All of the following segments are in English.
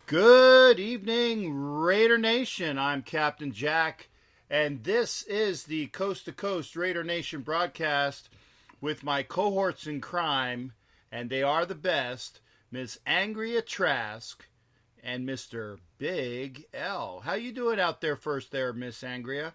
Good evening, Raider Nation. I'm Captain Jack, and this is the Coast to Coast Raider Nation broadcast with my cohorts in crime, and they are the best, Miss Angria Trask and Mr. Big L. How you doing out there first there, Miss Angria?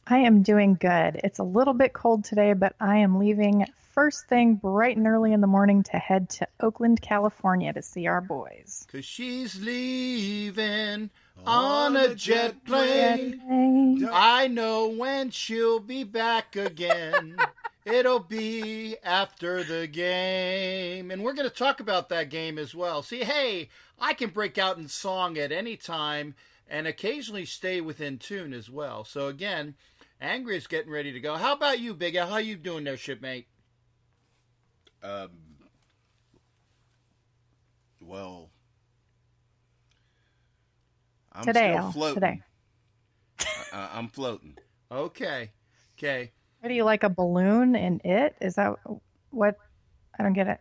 I am doing good. It's a little bit cold today, but I am leaving first thing bright and early in the morning to head to Oakland, California to see our boys. 'Cause she's leaving on a jet plane. I know when she'll be back again. It'll be after the game. And we're going to talk about that game as well. See, hey, I can break out in song at any time and occasionally stay within tune as well. So again, Angria's getting ready to go. How about you, Big Al? How you doing there, shipmate? Well, I'm Today, still Al. floating. Today. I'm floating. Okay. What do you like, a balloon in it? Is that what? I don't get it.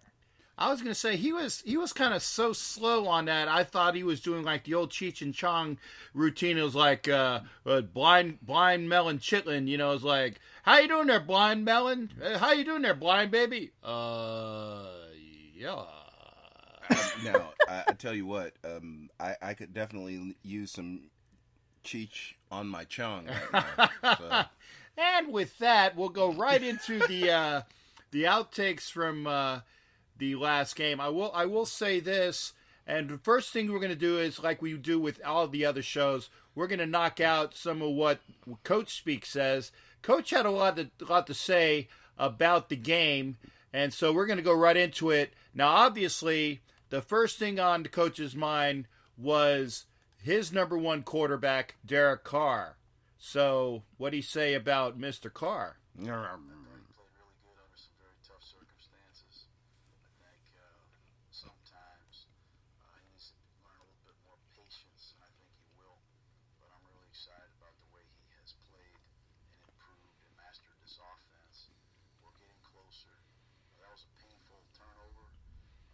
I was gonna say he was kind of so slow on that. I thought he was doing like the old Cheech and Chong routine. It was like blind melon chitlin. You know, it's like, how you doing there, blind melon? How you doing there, blind baby? Yeah. Now, I tell you what, I could definitely use some Cheech on my chong right now. So. And with that, we'll go right into the outtakes from the last game. I will say this, and the first thing we're going to do is, like we do with all the other shows, we're going to knock out some of what Coach Speak says. Coach had a lot to say about the game, and so we're going to go right into it. Now, obviously, the first thing on the coach's mind was his number one quarterback, Derek Carr. So, what do you say about Mr. Carr? Played really good under some very tough circumstances. I think sometimes he needs to learn a little bit more patience, and I think he will. But I'm really excited about the way he has played and improved and mastered this offense. We're getting closer. That was a painful turnover.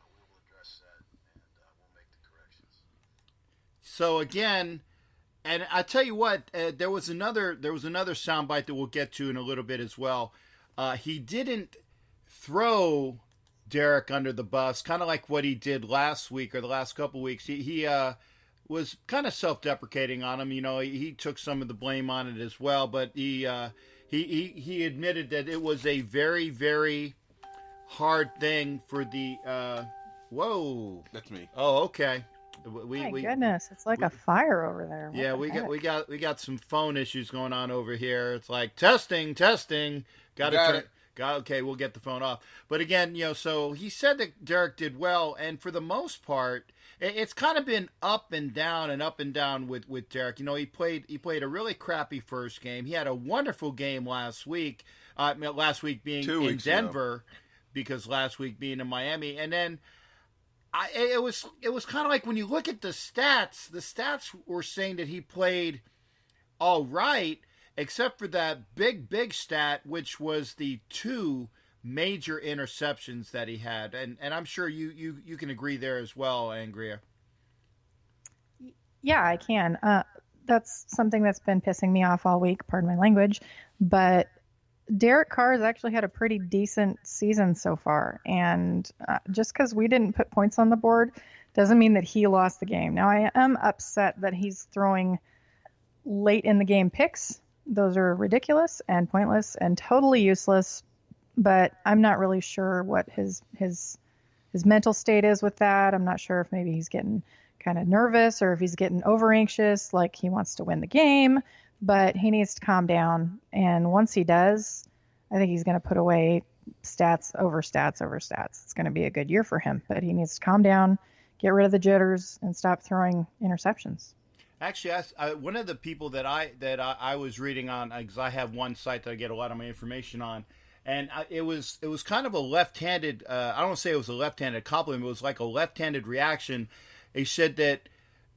We will address that, and we'll make the corrections. So again, and I tell you what, there was another soundbite that we'll get to in a little bit as well. He didn't throw Derek under the bus, kind of like what he did last week or the last couple weeks. He was kind of self-deprecating on him. You know, he took some of the blame on it as well, but he admitted that it was a very, very hard thing for the. Whoa, That's me. Oh, okay. My goodness, it's like a fire over there. Yeah, What the heck? we got some phone issues going on over here. It's like testing. Okay, we'll get the phone off. But again, you know, so he said that Derek did well, and for the most part, it's kind of been up and down with Derek. You know, he played a really crappy first game. He had a wonderful game last week. Last week being 2 in weeks Denver, ago. because last week being in Miami, and then. It was kind of like when you look at the stats were saying that he played all right, except for that big stat, which was the 2 major interceptions that he had. And I'm sure you can agree there as well, Angria. Yeah, I can. That's something that's been pissing me off all week, pardon my language. But Derek Carr has actually had a pretty decent season so far. And just because we didn't put points on the board doesn't mean that he lost the game. Now, I am upset that he's throwing late in the game picks. Those are ridiculous and pointless and totally useless. But I'm not really sure what his mental state is with that. I'm not sure if maybe he's getting kind of nervous or if he's getting over anxious, like he wants to win the game. But he needs to calm down. And once he does, I think he's going to put away stats over stats over stats. It's going to be a good year for him. But he needs to calm down, get rid of the jitters, and stop throwing interceptions. Actually, one of the people that I was reading on, because I have one site that I get a lot of my information on, and it was kind of a left-handed. I don't want to say it was a left-handed compliment. It was like a left-handed reaction. He said that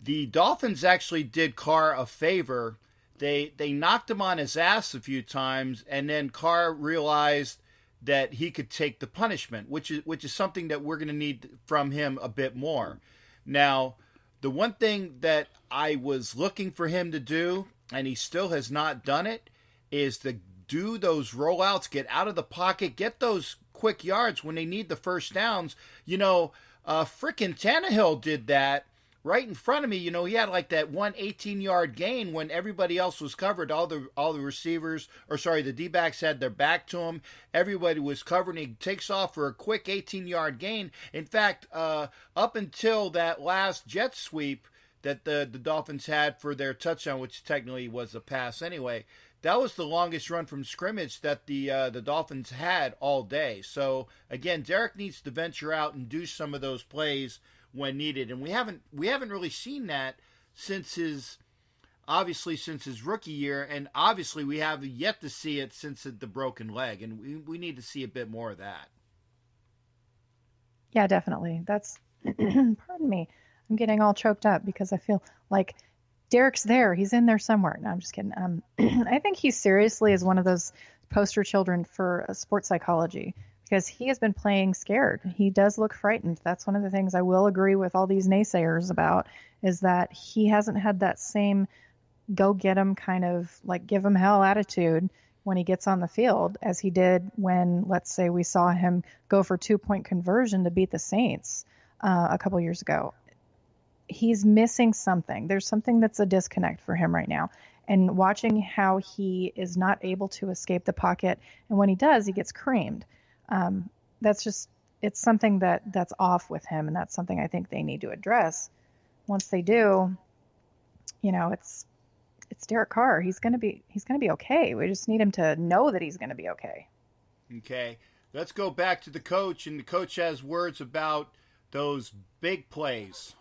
the Dolphins actually did Carr a favor. They knocked him on his ass a few times, and then Carr realized that he could take the punishment, which is something that we're going to need from him a bit more. Now, The one thing that I was looking for him to do, and he still has not done it, is to do those rollouts, get out of the pocket, get those quick yards when they need the first downs. Frickin' Tannehill did that right in front of me. He had like that 18-yard gain when everybody else was covered. All the receivers, the D-backs had their back to him. Everybody was covered, and he takes off for a quick 18-yard gain. In fact, up until that last jet sweep that the Dolphins had for their touchdown, which technically was a pass anyway, that was the longest run from scrimmage that the Dolphins had all day. So again, Derek needs to venture out and do some of those plays when needed, and we haven't really seen that since his rookie year, and obviously we have yet to see it since the broken leg, and we need to see a bit more of that. Yeah, definitely. That's pardon me. I'm getting all choked up because I feel like Derek's there. He's in there somewhere. No, I'm just kidding. I think he seriously is one of those poster children for sports psychology because he has been playing scared. He does look frightened. That's one of the things I will agree with all these naysayers about, is that he hasn't had that same go get him kind of like give him hell attitude when he gets on the field as he did when, let's say, we saw him go for 2-point conversion to beat the Saints a couple years ago. He's missing something. There's something that's a disconnect for him right now. And watching how he is not able to escape the pocket, and when he does, he gets creamed. It's something that's off with him, and that's something I think they need to address. Once they do, it's Derek Carr. He's gonna be okay. We just need him to know that he's gonna be okay. Okay, let's go back to the coach, and the coach has words about those big plays.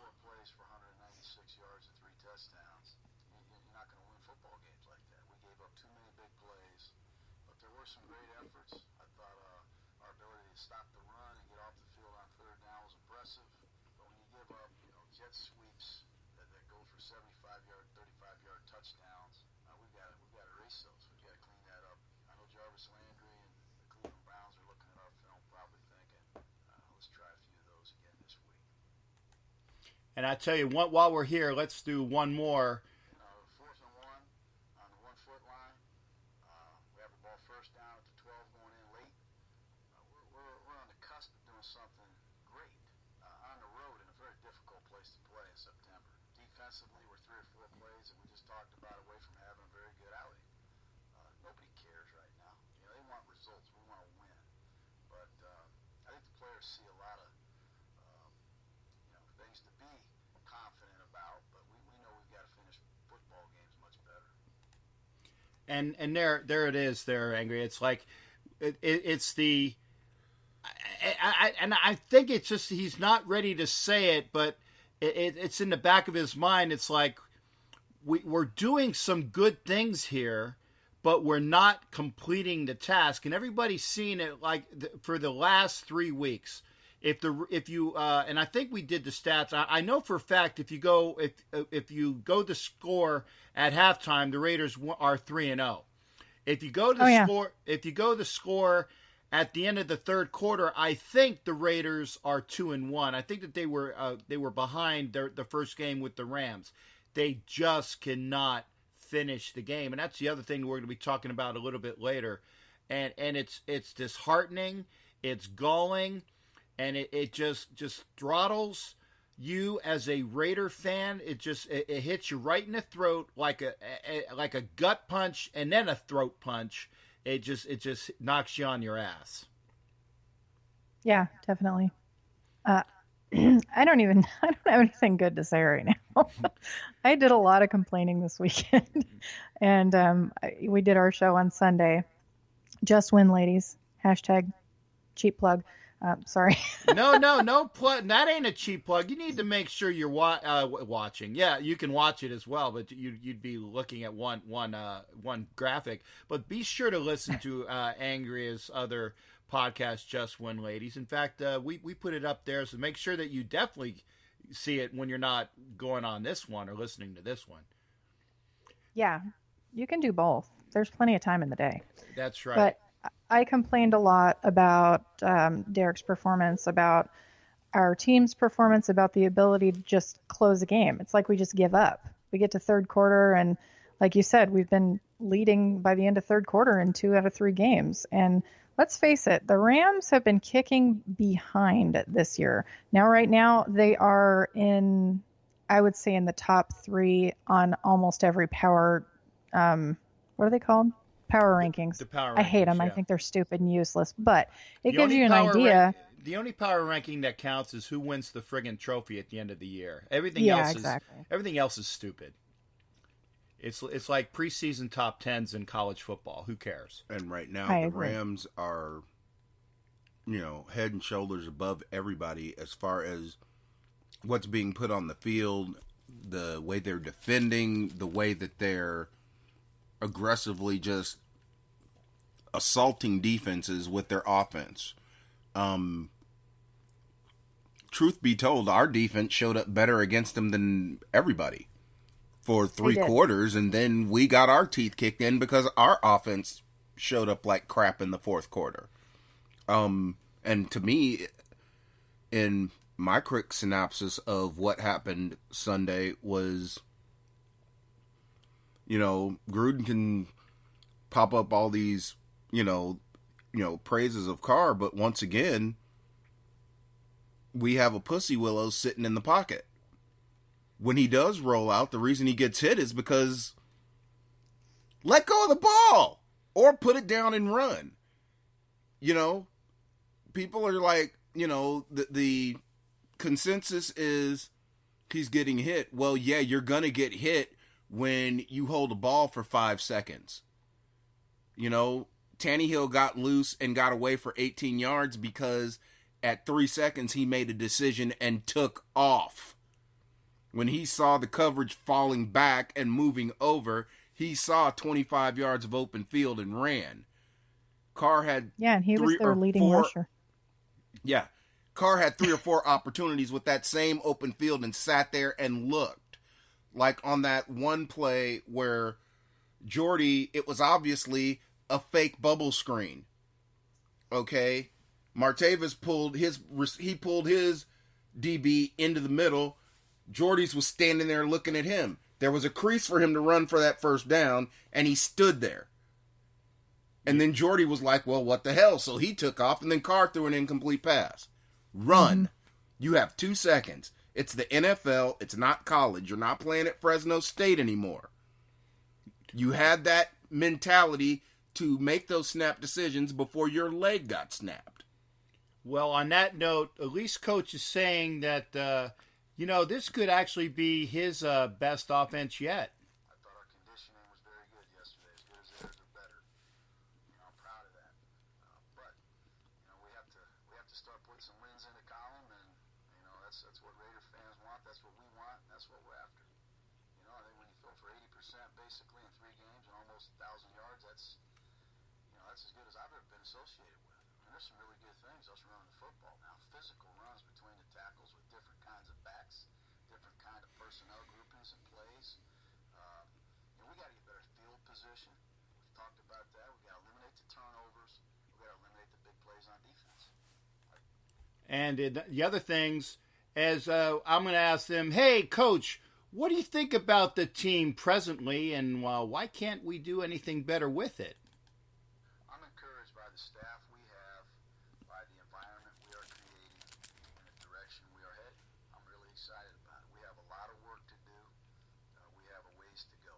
And I tell you what, while we're here, let's do one more. 4th and 1 on the 1-foot line. We have the ball first down at the 12 going in late. We're on the cusp of doing something great on the road in a very difficult place to play in September. Defensively, we're 3 or 4 plays that we just talked about away from having a very good outing. Nobody cares right now. They want results. We want to win. But I think the players see a lot of things to be confident about, but we know we've got to finish football games much better. And there it is there, Angry. It's like it's the I think it's just he's not ready to say it, but it's in the back of his mind. It's like we're doing some good things here, but we're not completing the task, and everybody's seen it like for the last 3 weeks. If you and I think we did the stats. I know for a fact if you go to score at halftime, the Raiders are 3-0. If you go to score at the end of the third quarter, I think the Raiders are 2-1. I think that they were behind the first game with the Rams. They just cannot finish the game, and that's the other thing we're going to be talking about a little bit later. And it's disheartening. It's galling. And it just throttles you as a Raider fan. It hits you right in the throat like a gut punch and then a throat punch. It just knocks you on your ass. Yeah, definitely. I don't have anything good to say right now. I did a lot of complaining this weekend, and we did our show on Sunday. Just win, ladies. # cheap plug. Sorry. No plug. That ain't a cheap plug. You need to make sure you're watching. Yeah, you can watch it as well, but you'd be looking at one graphic. But be sure to listen to Angria's other podcast, Just Win Ladies. In fact, we put it up there, so make sure that you definitely see it when you're not going on this one or listening to this one. Yeah, you can do both. There's plenty of time in the day. That's right. But I complained a lot about Derek's performance, about our team's performance, about the ability to just close a game. It's like we just give up. We get to third quarter, and like you said, we've been leading by the end of third quarter in 2 out of 3 games. And let's face it, the Rams have been kicking behind this year. Right now, they are in, I would say, in the top 3 on almost every power, what are they called? Power rankings. The power I hate rankings, them. yeah. I think they're stupid and useless, but it The gives only you an power idea. The only power ranking that counts is who wins the friggin' trophy at the end of the year. Everything Yeah, else exactly. is everything else is stupid. It's like preseason top tens in college football. Who cares? And right now, I the agree. Rams are, head and shoulders above everybody as far as what's being put on the field, the way they're defending, the way that they're aggressively just assaulting defenses with their offense. Truth be told, our defense showed up better against them than everybody for 3 quarters, and then we got our teeth kicked in because our offense showed up like crap in the fourth quarter. And to me, in my quick synopsis of what happened Sunday was, Gruden can pop up all these, praises of Carr, but once again, we have a pussy willow sitting in the pocket. When he does roll out, the reason he gets hit is because let go of the ball or put it down and run. People are like, the consensus is he's getting hit. Well, yeah, you're going to get hit when you hold a ball for 5 seconds. Tannehill got loose and got away for 18 yards because at 3 seconds he made a decision and took off. When he saw the coverage falling back and moving over, he saw 25 yards of open field and ran. Carr had and he was their leading rusher. Yeah. Carr had 3 or 4 opportunities with that same open field and sat there and looked. Like on that one play where Jordy, it was obviously a fake bubble screen. Okay? Martavis pulled his DB into the middle. Jordy's was standing there looking at him. There was a crease for him to run for that first down, and he stood there. And then Jordy was like, well, what the hell? So he took off, and then Carr threw an incomplete pass. Run. Mm-hmm. You have 2 seconds. It's the NFL. It's not college. You're not playing at Fresno State anymore. You had that mentality to make those snap decisions before your leg got snapped. Well, on that note, at least Coach is saying that, this could actually be his best offense yet. I thought our conditioning was very good yesterday, as good as theirs or better. I'm proud of that. But we have to start putting some wins in the column, and that's what Raider fans want. That's what we want. That's what we're after. I think when you throw for 80% basically in 3 games and almost 1,000 yards, that's as good as I've ever been associated with. There's some really good things us running the football now. Physical runs between the tackles with different kinds of backs, different kind of personnel groupings and plays. We got to get better field position. We've talked about that. We got to eliminate the turnovers. We got to eliminate the big plays on defense. And the other things, as I'm going to ask them, hey, Coach, what do you think about the team presently, and why can't we do anything better with it? I'm encouraged by the staff we have, by the environment we are creating, and the direction we are heading. I'm really excited about it. We have a lot of work to do. We have a ways to go.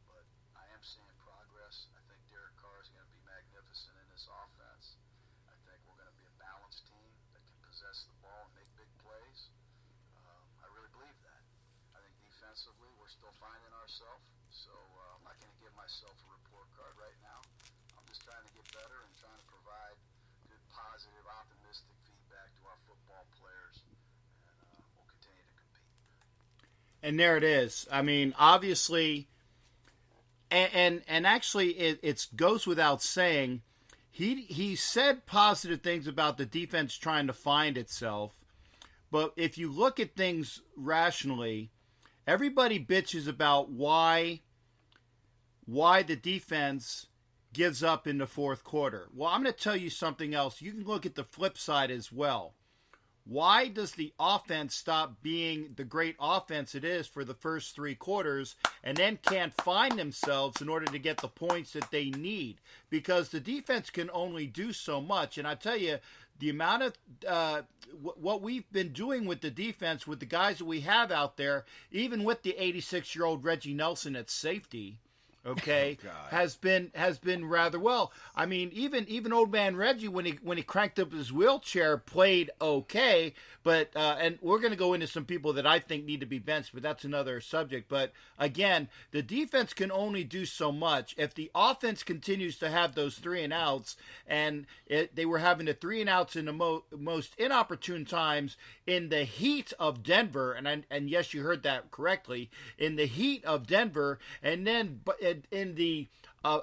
But I am seeing progress. I think Derek Carr is going to be magnificent in this offense. I think we're going to be a balanced team that can possess the ball and make big plays. I really believe that. I think defensively we're still finding ourselves. So I'm not going to give myself a report card right now. I'm just trying to get better and trying to provide good, positive, optimistic feedback to our football players, and we'll continue to compete. And there it is. I mean, obviously, and actually, it goes without saying. He said positive things about the defense trying to find itself, but if you look at things rationally, everybody bitches about why the defense gives up in the fourth quarter. Well, I'm going to tell you something else. You can look at the flip side as well. why does the offense stop being the great offense it is for the first 3 quarters and then can't find themselves in order to get the points that they need? Because the defense can only do so much. And I tell you, the amount of what we've been doing with the defense, with the guys that we have out there, even with the 86-year-old Reggie Nelson at safety, okay, has been rather well. I mean, even old man Reggie, when he cranked up his wheelchair, played okay. But and we're going to go into some people that I think need to be benched, but that's another subject. But again, the defense can only do so much. If the offense continues to have those 3 and outs, and they were having the 3 and outs in the most inopportune times in the heat of Denver, and yes, you heard that correctly, in the heat of Denver, and then in the oh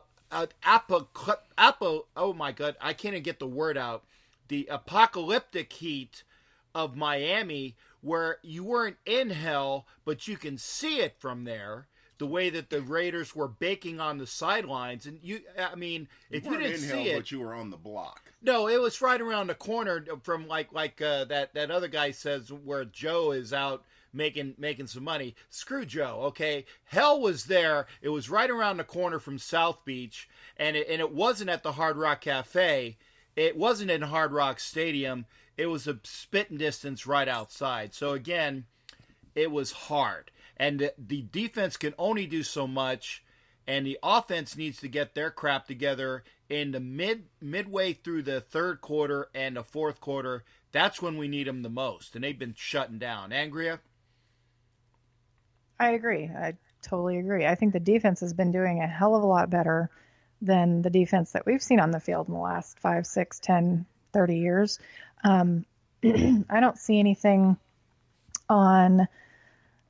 my God, I can't even get the word out. The apocalyptic heat of Miami, where you weren't in hell, but you can see it from there. The way that the Raiders were baking on the sidelines, and if you didn't see it, but you were on the block. No, it was right around the corner from like that other guy says, where Joe is out making some money. Screw Joe, okay? Hell was there. It was right around the corner from South Beach, and it wasn't at the Hard Rock Cafe. It wasn't in Hard Rock Stadium. It was a spitting distance right outside. So again, it was hard. And the defense can only do so much, and the offense needs to get their crap together in the midway through the 3rd quarter and the 4th quarter. That's when we need them the most, and they've been shutting down. Angria? I agree. I totally agree. I think the defense has been doing a hell of a lot better than the defense that we've seen on the field in the last 5, 6, 10, 30 years. I don't see anything on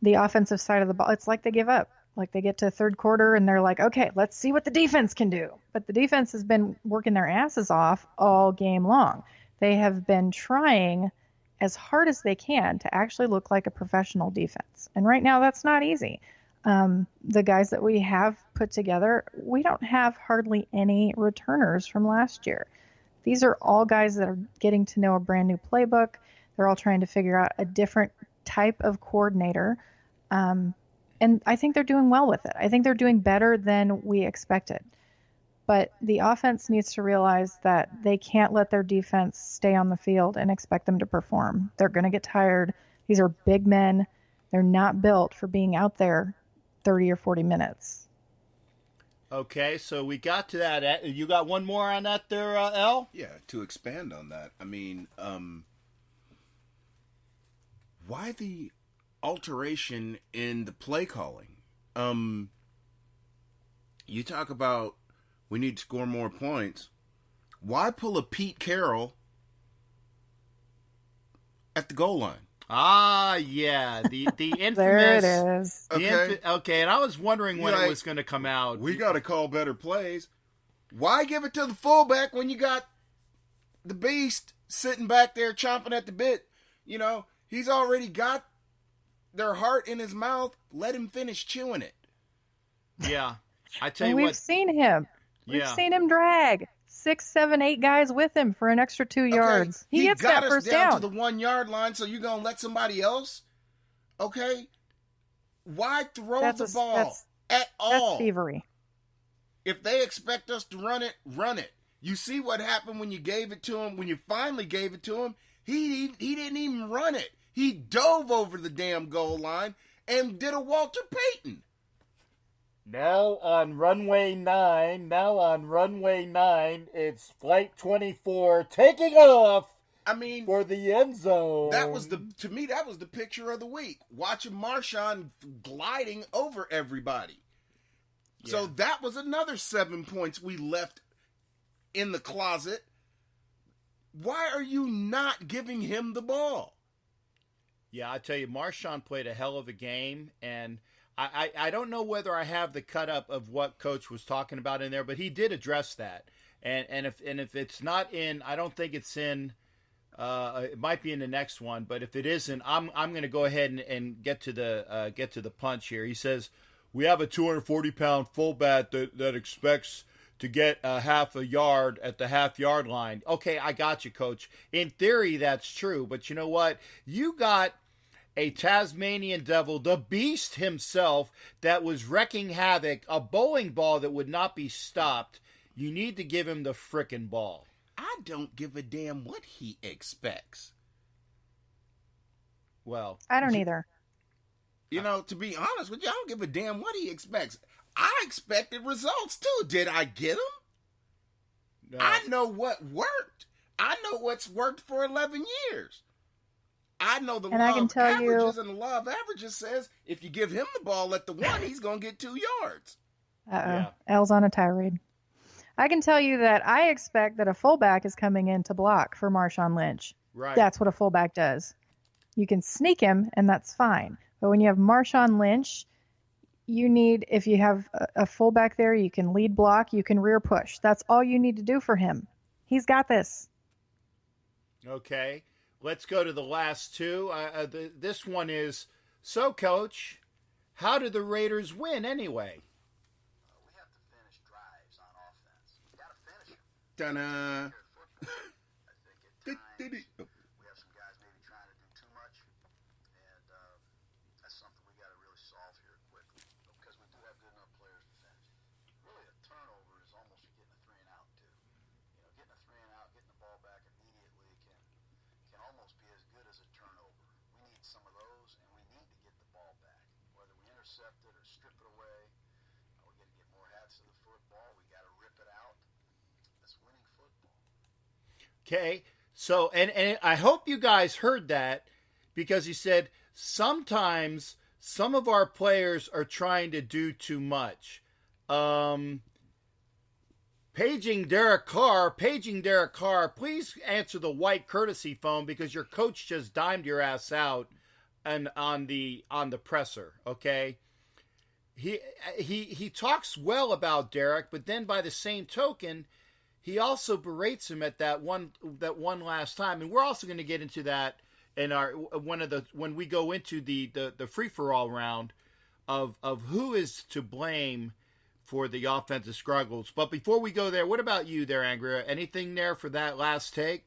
the offensive side of the ball. It's like they give up. Like they get to 3rd quarter and they're like, okay, let's see what the defense can do. But the defense has been working their asses off all game long. They have been trying as hard as they can to actually look like a professional defense. And right now that's not easy. The guys that we have put together, we don't have hardly any returners from last year. These are all guys that are getting to know a brand new playbook. They're all trying to figure out a different type of coordinator. And I think they're doing well with it. I think they're doing better than we expected. But the offense needs to realize that they can't let their defense stay on the field and expect them to perform. They're going to get tired. These are big men. They're not built for being out there 30 or 40 minutes. Okay, so we got to that. You got one more on that there, L? Yeah, to expand on that, I mean, why the alteration in the play calling? You talk about we need to score more points. Why pull a Pete Carroll at the goal line? Ah, yeah, the infamous. There it is. Okay, and I was wondering when it was going to come out. We got to call better plays. Why give it to the fullback when you got the beast sitting back there chomping at the bit? You know, he's already got their heart in his mouth. Let him finish chewing it. Yeah, I tell you what. We've seen him. We've seen him drag 6, 7, 8 guys with him for an extra 2 yards. He gets got that us first down to the 1 yard line, so you're going to let somebody else? Okay? Why throw the ball at all? That's thievery. If they expect us to run it, run it. You see what happened when you gave it to him, when you finally gave it to him? He didn't even run it. He dove over the damn goal line and did a Walter Payton. Now on runway 9, it's flight 24 taking off. I mean, for the end zone. To me, that was the picture of the week. Watching Marshawn gliding over everybody. Yeah. So that was another 7 points we left in the closet. Why are you not giving him the ball? Yeah, I tell you, Marshawn played a hell of a game, and I don't know whether I have the cut up of what Coach was talking about in there, but he did address that. And if it's not in, I don't think it's in. It might be in the next one, but if it isn't, I'm going to go ahead and get to the punch here. He says we have a 240-pound fullback that expects to get a half a yard at the half-yard line. Okay, I got you, Coach. In theory, that's true. But you know what? You got a Tasmanian devil, the beast himself, that was wrecking havoc, a bowling ball that would not be stopped. You need to give him the frickin' ball. I don't give a damn what he expects. Well, I don't either. You know, to be honest with you, I don't give a damn what he expects. I expected results too. Did I get them? no. I know what worked. I know what's worked for 11 years. I know the And law I can of tell you- averages, and the law of averages says if you give him the ball at the 1, he's going to get 2 yards. Uh-oh. L's on a tirade. I can tell you that I expect that a fullback is coming in to block for Marshawn Lynch. Right. That's what a fullback does. You can sneak him, and that's fine. But when you have Marshawn Lynch, you need, if you have a fullback there, you can lead block, you can rear push. That's all you need to do for him. He's got this. Okay. Let's go to the last two. This one is, so, Coach, how did the Raiders win anyway? We have to finish drives on offense. We got to finish them. Ta-da. I think at times we have some guys maybe trying to do too much, and that's something we got to really solve here quickly because we do have good enough players to finish. Really, a turnover is almost getting a 3 and out too. You know, getting a 3 and out, getting the ball back immediately can almost be as good as a turnover. We need some of those, and we need to get the ball back, whether we intercept it or strip it away. We got to get more hats to the football. We got to rip it out. That's winning football. Okay. So, and I hope you guys heard that, because he said sometimes some of our players are trying to do too much. Paging Derek Carr, please answer the white courtesy phone, because your coach just dimed your ass out and on the presser, okay? He talks well about Derek, but then by the same token, he also berates him at that one last time, and we're also going to get into that in when we go into the free for all round of who is to blame for the offensive struggles. But before we go there, what about you there, Angria? Anything there for that last take?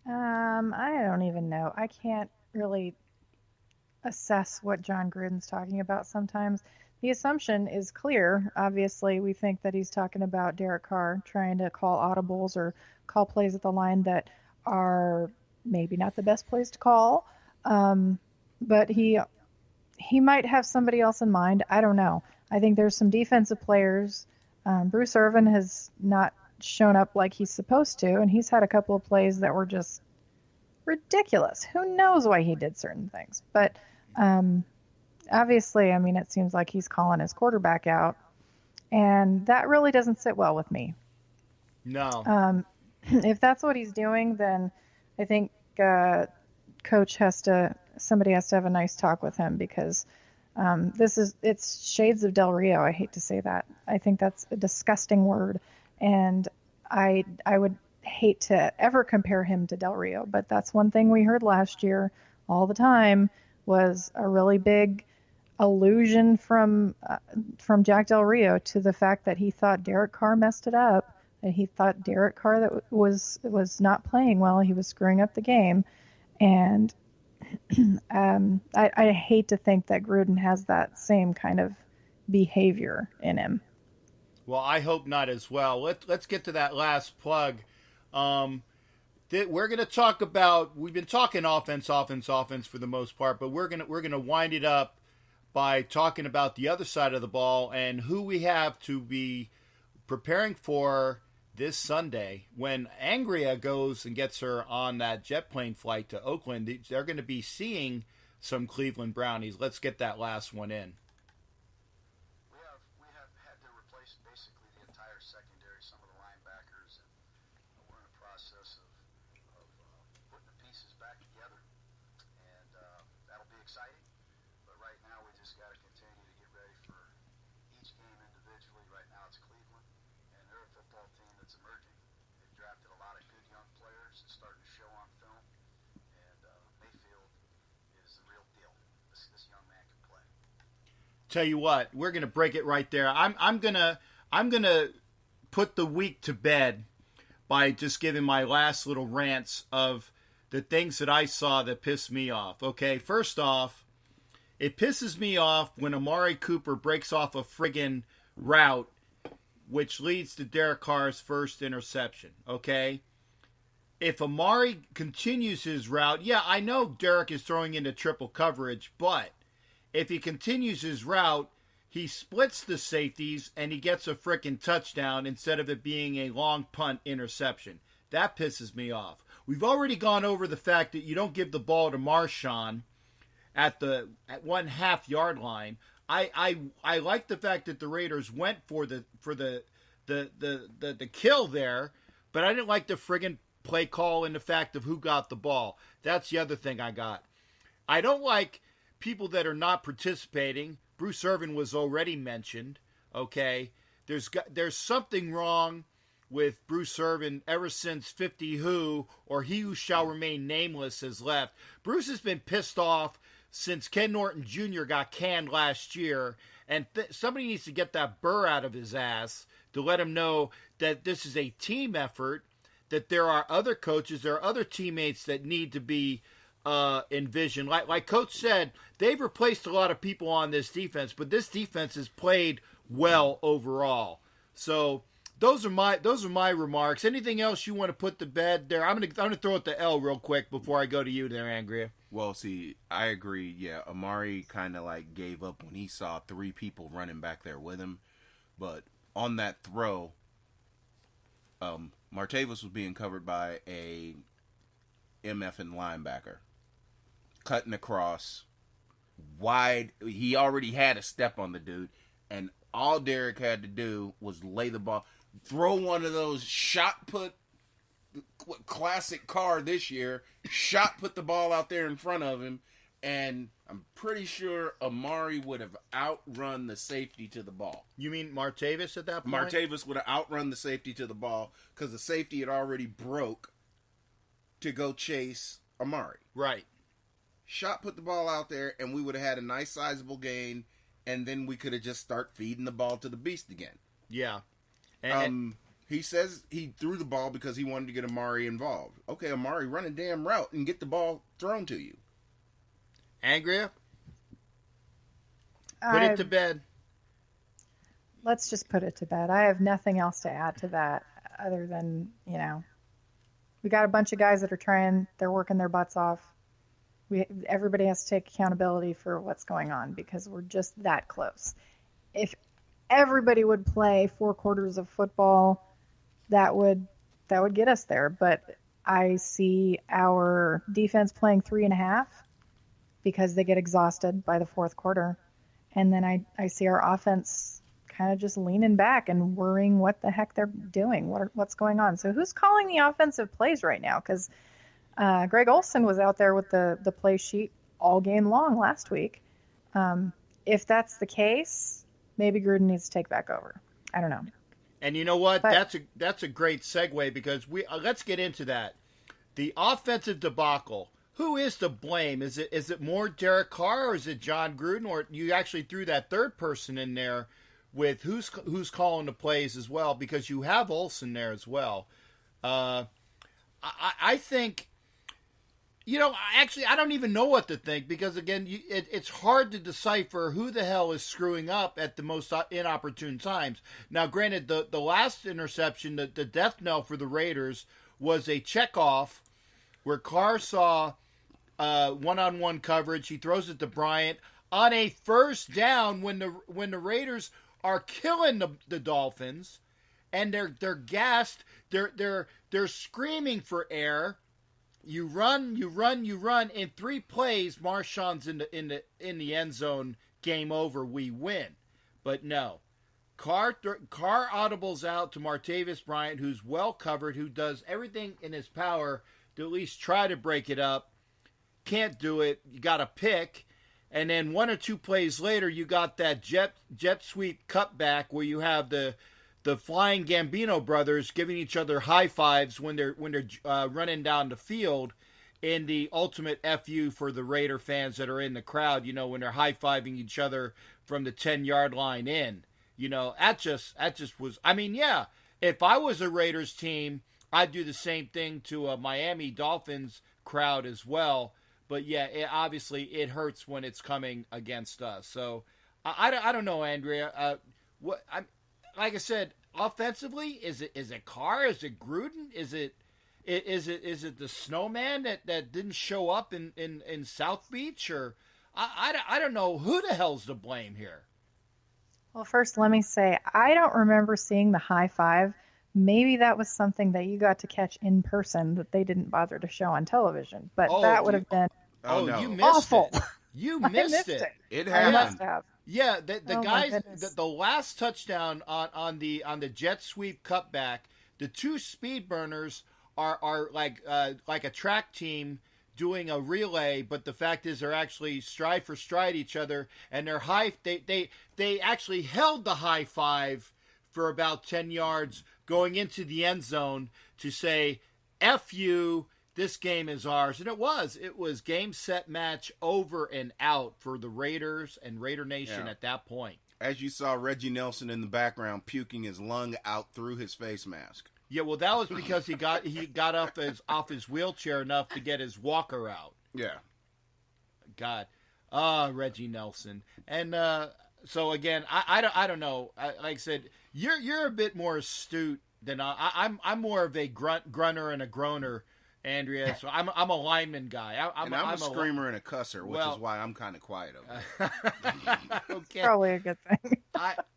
I don't even know. I can't really assess what John Gruden's talking about sometimes. The assumption is clear. Obviously, we think that he's talking about Derek Carr trying to call audibles or call plays at the line that are maybe not the best plays to call. But he might have somebody else in mind. I don't know. I think there's some defensive players. Bruce Irvin has not shown up like he's supposed to, and he's had a couple of plays that were just ridiculous. Who knows why he did certain things? But obviously, I mean, it seems like he's calling his quarterback out, and that really doesn't sit well with me. No. If that's what he's doing, then I think somebody has to have a nice talk with him, because it's shades of Del Rio. I hate to say that. I think that's a disgusting word, and I would hate to ever compare him to Del Rio, but that's one thing we heard last year all the time was a really big allusion from Jack Del Rio to the fact that he thought Derek Carr messed it up, and he thought Derek Carr that was not playing well, he was screwing up the game, and I hate to think that Gruden has that same kind of behavior in him. Well, I hope not as well. Let's get to that last plug. We're going to talk about. We've been talking offense for the most part, but we're gonna wind it up by talking about the other side of the ball and who we have to be preparing for this Sunday when Angria goes and gets her on that jet plane flight to Oakland. They're going to be seeing some Cleveland Brownies. Let's get that last one in. We have had to replace basically the entire secondary, some of the linebackers, and we're in the process of putting the pieces back together, and that'll be exciting. But right now, we just got to continue to get ready for each game individually. Right now, it's Cleveland, and they're a football team that's emerging. They've drafted a lot of good young players. It's starting to show on film, and Mayfield is the real deal. This young man can play. Tell you what, we're gonna break it right there. I'm I'm going to put the week to bed by just giving my last little rants of the things that I saw that pissed me off. Okay, first off, it pisses me off when Amari Cooper breaks off a friggin' route, which leads to Derek Carr's first interception. Okay? If Amari continues his route, yeah, I know Derek is throwing into triple coverage, but if he continues his route, he splits the safeties and he gets a frickin' touchdown instead of it being a long punt interception. That pisses me off. We've already gone over the fact that you don't give the ball to Marshawn at 1/2 yard line. I like the fact that the Raiders went for the kill there, but I didn't like the friggin' play call and the fact of who got the ball. That's the other thing I got. I don't like people that are not participating. Bruce Irvin was already mentioned. Okay, there's something wrong with Bruce Irvin ever since 50 Who or He Who Shall Remain Nameless has left. Bruce has been pissed off since Ken Norton Jr. got canned last year, and somebody needs to get that burr out of his ass to let him know that this is a team effort, that there are other coaches, there are other teammates that need to be envisioned. Like Coach said, they've replaced a lot of people on this defense, but this defense has played well overall. So those are my remarks. Anything else you want to put to bed there? I'm gonna throw it to L real quick before I go to you there, Andrea. Well, see, I agree. Yeah, Amari kind of like gave up when he saw 3 people running back there with him. But on that throw, Martavis was being covered by a MFing linebacker, cutting across wide. He already had a step on the dude, and all Derek had to do was lay the ball, throw one of those shot put, classic Carr this year, shot put the ball out there in front of him, and I'm pretty sure Amari would have outrun the safety to the ball. You mean Martavis at that point? Martavis would have outrun the safety to the ball because the safety had already broke to go chase Amari. Right. Shot put the ball out there, and we would have had a nice sizable gain, and then we could have just start feeding the ball to the beast again. Yeah. He says he threw the ball because he wanted to get Amari involved. Okay, Amari, run a damn route and get the ball thrown to you. Andrea? Put it to bed. Let's just put it to bed. I have nothing else to add to that other than, we got a bunch of guys that are trying, they're working their butts off. Everybody has to take accountability for what's going on because we're just that close. If everybody would play 4 quarters of football, that would get us there. But I see our defense playing 3.5 because they get exhausted by the 4th quarter. And then I see our offense kind of just leaning back and worrying what the heck they're doing, what's going on. So who's calling the offensive plays right now? Because Greg Olson was out there with the play sheet all game long last week. If that's the case, maybe Gruden needs to take back over. I don't know. And you know what? That's a great segue because let's get into that. The offensive debacle. Who is to blame? Is it more Derek Carr or is it John Gruden, or you actually threw that third person in there with who's calling the plays as well, because you have Olsen there as well. I think, actually I don't even know what to think because again it's hard to decipher who the hell is screwing up at the most inopportune times. Now granted, the last interception, the death knell for the Raiders was a checkoff where Carr saw one-on-one coverage. He throws it to Bryant on a first down when the Raiders are killing the Dolphins, and they're gassed. They're screaming for air. You run. In 3 plays, Marshawn's in the end zone. Game over. We win. But no, Carr audibles out to Martavis Bryant, who's well covered, who does everything in his power to at least try to break it up. Can't do it. You got to pick. And then 1 or 2 plays later, you got that jet sweep cutback where you have the flying Gambino brothers giving each other high fives when they're running down the field in the ultimate FU for the Raider fans that are in the crowd, when they're high fiving each other from the 10-yard line in. That just was. I mean, yeah. If I was a Raiders team, I'd do the same thing to a Miami Dolphins crowd as well. But yeah, obviously it hurts when it's coming against us. So I don't know, Andrea. Like I said, offensively, is it Carr? Is it Gruden? Is it the snowman that didn't show up in South Beach? Or I don't know who the hell's to blame here. Well, first, let me say, I don't remember seeing the high five. Maybe that was something that you got to catch in person that they didn't bother to show on television. But that would have been no. You missed awful. it. You missed it. It I happened. must have. Yeah, the Oh, guys, the last touchdown on the jet sweep cutback, the two speed burners are like a track team doing a relay, but the fact is they're actually stride for stride each other, and they're they actually held the high five for about 10 yards going into the end zone to say, F you, this game is ours. And it was game, set, match, over and out for the Raiders and Raider Nation at that point. As you saw Reggie Nelson in the background puking his lung out through his face mask. Yeah, well, that was because he got off his wheelchair enough to get his walker out. Yeah. God. Reggie Nelson. And so again, I don't know. Like I said, you're a bit more astute than I'm more of a grunter and a groaner, Andrea. So I'm a lineman guy. I'm a screamer and a cusser, which is why I'm kind of quiet over there. Okay. Probably a good thing.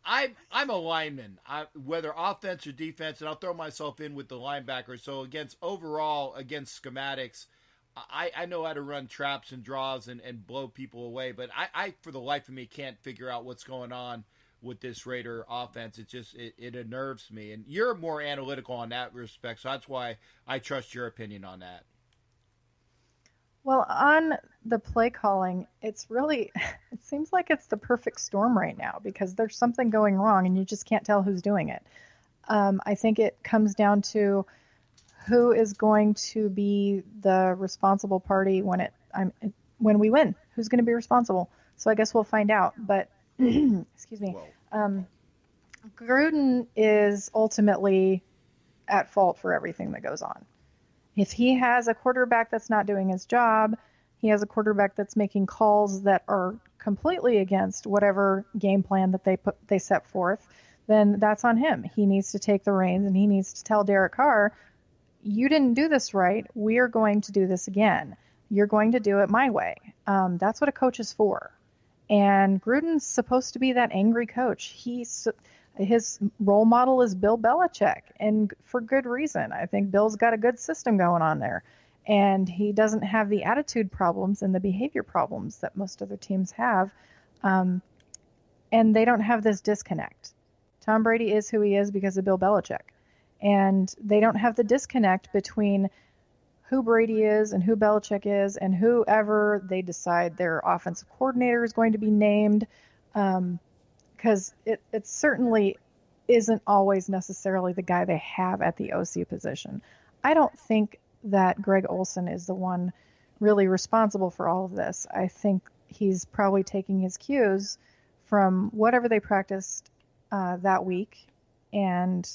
I'm a lineman, whether offense or defense, and I'll throw myself in with the linebacker. So against schematics, I know how to run traps and draws and blow people away, but I for the life of me can't figure out what's going on with this Raider offense. It unnerves me, and you're more analytical on that respect, so that's why I trust your opinion on that. Well, on the play calling, it seems like it's the perfect storm right now because there's something going wrong and you just can't tell who's doing it. I think it comes down to who is going to be the responsible party when we win. Who's going to be responsible? So I guess we'll find out. But excuse me. Gruden is ultimately at fault for everything that goes on. If he has a quarterback that's not doing his job, he has a quarterback that's making calls that are completely against whatever game plan that they set forth, then that's on him. He needs to take the reins and he needs to tell Derek Carr, you didn't do this right. We are going to do this again. You're going to do it my way. That's what a coach is for. And Gruden's supposed to be that angry coach. His role model is Bill Belichick, and for good reason. I think Bill's got a good system going on there, and he doesn't have the attitude problems and the behavior problems that most other teams have, and they don't have this disconnect. Tom Brady is who he is because of Bill Belichick, and they don't have the disconnect between who Brady is and who Belichick is and whoever they decide their offensive coordinator is going to be named. Because it certainly isn't always necessarily the guy they have at the OC position. I don't think that Greg Olson is the one really responsible for all of this. I think he's probably taking his cues from whatever they practiced that week, and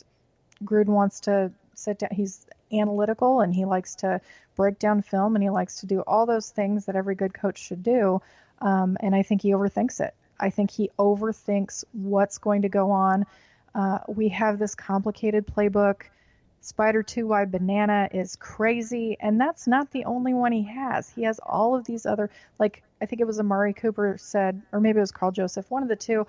Gruden wants to sit down. He's analytical, and he likes to break down film, and he likes to do all those things that every good coach should do, and I think he overthinks it. I think he overthinks what's going to go on. We have this complicated playbook. Spider 2-wide banana is crazy, and that's not the only one he has. He has all of these other, like I think it was Amari Cooper said, or maybe it was Carl Joseph, one of the two,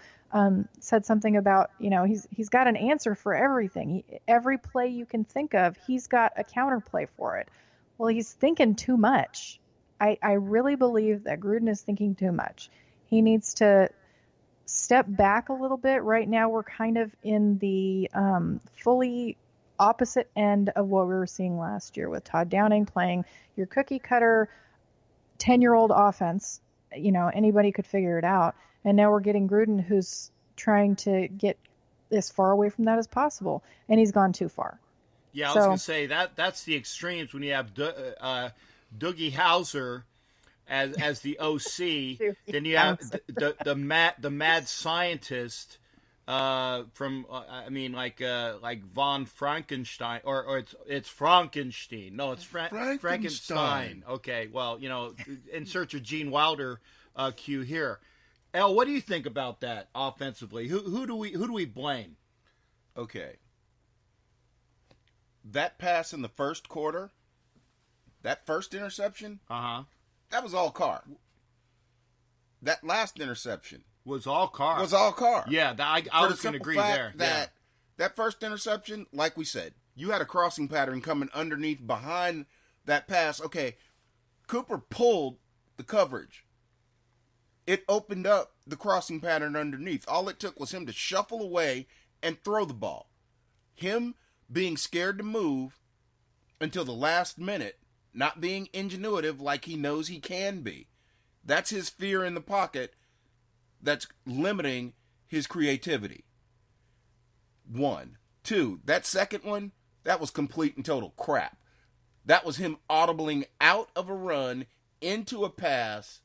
said something about, he's got an answer for everything. Every play you can think of, he's got a counterplay for it. Well, he's thinking too much. I really believe that Gruden is thinking too much. He needs to step back a little bit. Right now, we're kind of in the fully opposite end of what we were seeing last year with Todd Downing playing your cookie cutter 10-year-old offense. Anybody could figure it out. And now we're getting Gruden, who's trying to get as far away from that as possible. And he's gone too far. Yeah, I was going to say that's the extremes when you have Doogie Howser as the OC, then you have the mad scientist from I mean like von Frankenstein or it's Frankenstein. No, it's Frankenstein. Okay, well, insert your Gene Wilder cue here. El, what do you think about that offensively? Who do we blame? Okay. That pass in the first quarter, that first interception, that was all Carr. That last interception was all Carr. Yeah, I was going to agree there. That first interception, like we said, you had a crossing pattern coming underneath behind that pass. Okay, Cooper pulled the coverage. It opened up the crossing pattern underneath. All it took was him to shuffle away and throw the ball. Him being scared to move until the last minute, not being ingenuitive like he knows he can be. That's his fear in the pocket that's limiting his creativity. 1. 2, that second one, that was complete and total crap. That was him audibling out of a run into a pass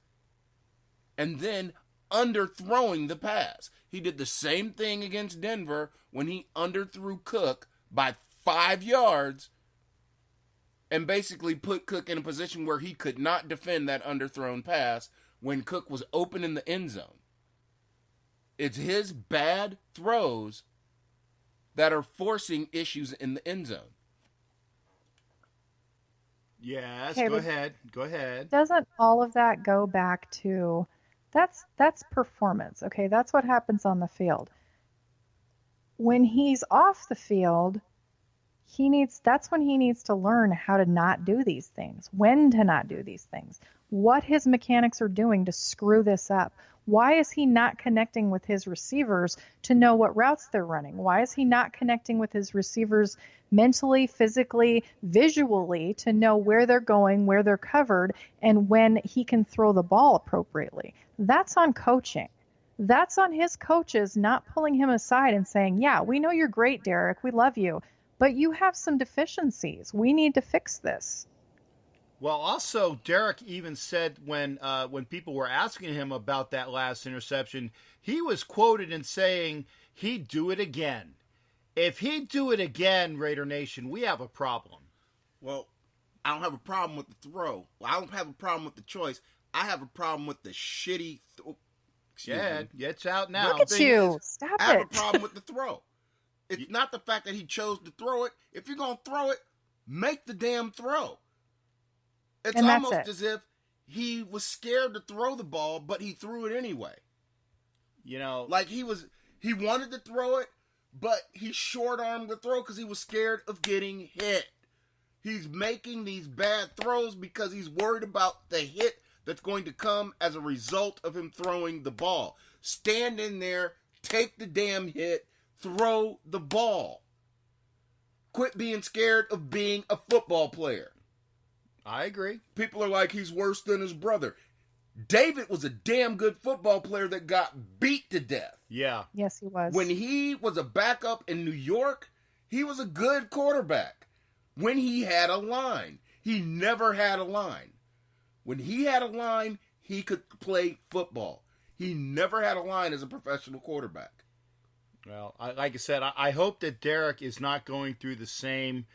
and then underthrowing the pass. He did the same thing against Denver when he underthrew Cook by 5 yards and basically put Cook in a position where he could not defend that underthrown pass when Cook was open in the end zone. It's his bad throws that are forcing issues in the end zone. Yes, okay, Go ahead. Doesn't all of that go back to that's performance? Okay, that's what happens on the field. When he's off the field, that's when he needs to learn how to not do these things, when to not do these things, what his mechanics are doing to screw this up. Why is he not connecting with his receivers to know what routes they're running? Why is he not connecting with his receivers mentally, physically, visually to know where they're going, where they're covered, and when he can throw the ball appropriately? That's on coaching. That's on his coaches not pulling him aside and saying, yeah, we know you're great, Derek. We love you. But you have some deficiencies. We need to fix this. Well, also, Derek even said when people were asking him about that last interception, he was quoted in saying he'd do it again. If he'd do it again, Raider Nation, we have a problem. Well, I don't have a problem with the throw. I don't have a problem with the choice. I have a problem with the shitty it's out now. Look at you. Stop it. I have a problem with the throw. It's not the fact that he chose to throw it. If you're going to throw it, make the damn throw. It's almost as if he was scared to throw the ball, but he threw it anyway. Like he wanted to throw it, but he short-armed the throw because he was scared of getting hit. He's making these bad throws because he's worried about the hit that's going to come as a result of him throwing the ball. Stand in there, take the damn hit, throw the ball. Quit being scared of being a football player. I agree. People are like, he's worse than his brother. David was a damn good football player that got beat to death. Yeah. Yes, he was. When he was a backup in New York, he was a good quarterback. When he had a line. He never had a line. When he had a line, he could play football. He never had a line as a professional quarterback. Well, like I said, I hope that Derek is not going through the same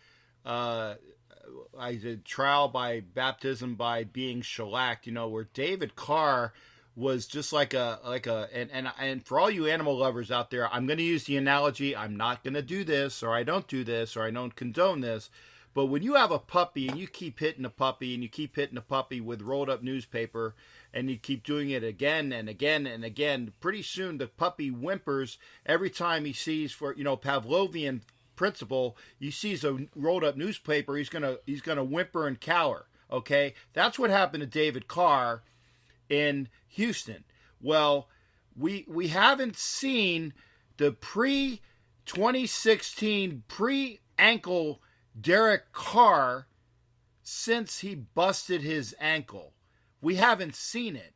trial by baptism by being shellacked, where David Carr was just and for all you animal lovers out there, I'm going to use the analogy, I'm not going to do this, or I don't do this, or I don't condone this, but when you have a puppy and you keep hitting a puppy and you keep hitting a puppy with rolled up newspaper and you keep doing it again and again and again, pretty soon the puppy whimpers every time he sees, for Pavlovian principle, he sees a rolled up newspaper, he's gonna whimper and cower. Okay, that's what happened to David Carr in Houston. Well, we haven't seen the pre-2016 pre-ankle Derek Carr since he busted his ankle. We haven't seen it,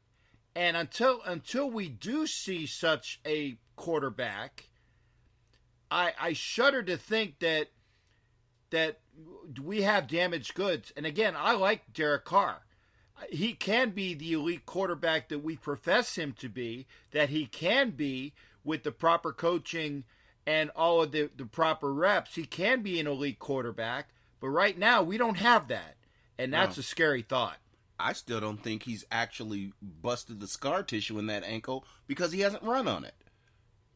and until we do see such a quarterback, I shudder to think that we have damaged goods. And again, I like Derek Carr. he can be the elite quarterback that we profess him to be, that he can be with the proper coaching and all of the proper reps. He can be an elite quarterback, but right now we don't have that. And that's No. a scary thought. I still don't think he's actually busted the scar tissue in that ankle because he hasn't run on it.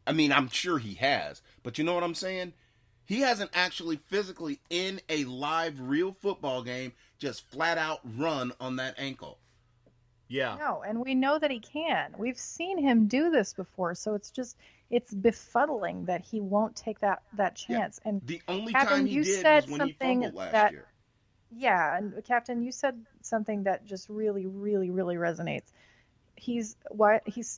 I mean, I'm sure he has, but you know what I'm saying? He hasn't actually physically in a live real football game just flat out run on that ankle. Yeah. No, and we know that he can. We've seen him do this before, so it's befuddling that he won't take that chance. And The only Captain, time he you did said was when he something fumbled last that- year. yeah, and Captain, you said something that just really, really, really resonates. He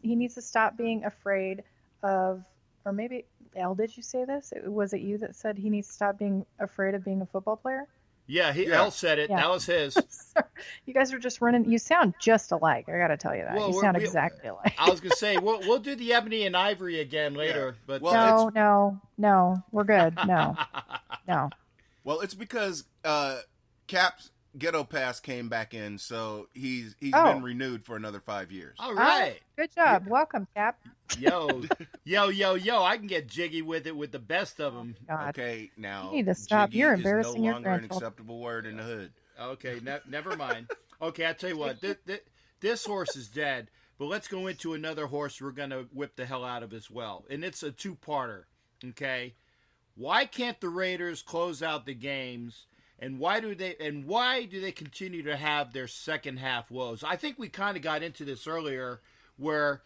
needs to stop being afraid of, or maybe Elle, did you say this? Was it you that said he needs to stop being afraid of being a football player? Yeah, Yeah. Al said it. Yeah. That was his. You guys are just running. You sound just alike. I got to tell you that. Well, You sound exactly alike. I was going to say, we'll do the Ebony and Ivory again later. But Well, No, we're good. No. Well, it's because Cap's ghetto pass came back in, so he's Oh. been renewed for another 5 years. all right. Good job. Welcome, Cap. Yo, I can get jiggy with it with the best of them. God. Okay, now You need to stop. jiggy You're is embarrassing no your longer an grandchildren. acceptable word in the hood. Okay, never mind. Okay, I tell you what, this horse is dead. But let's go into another horse we're gonna whip the hell out of as well, and it's a two-parter. Okay, why can't the Raiders close out the games, and why do they continue to have their second half woes? I think we kind of got into this earlier, where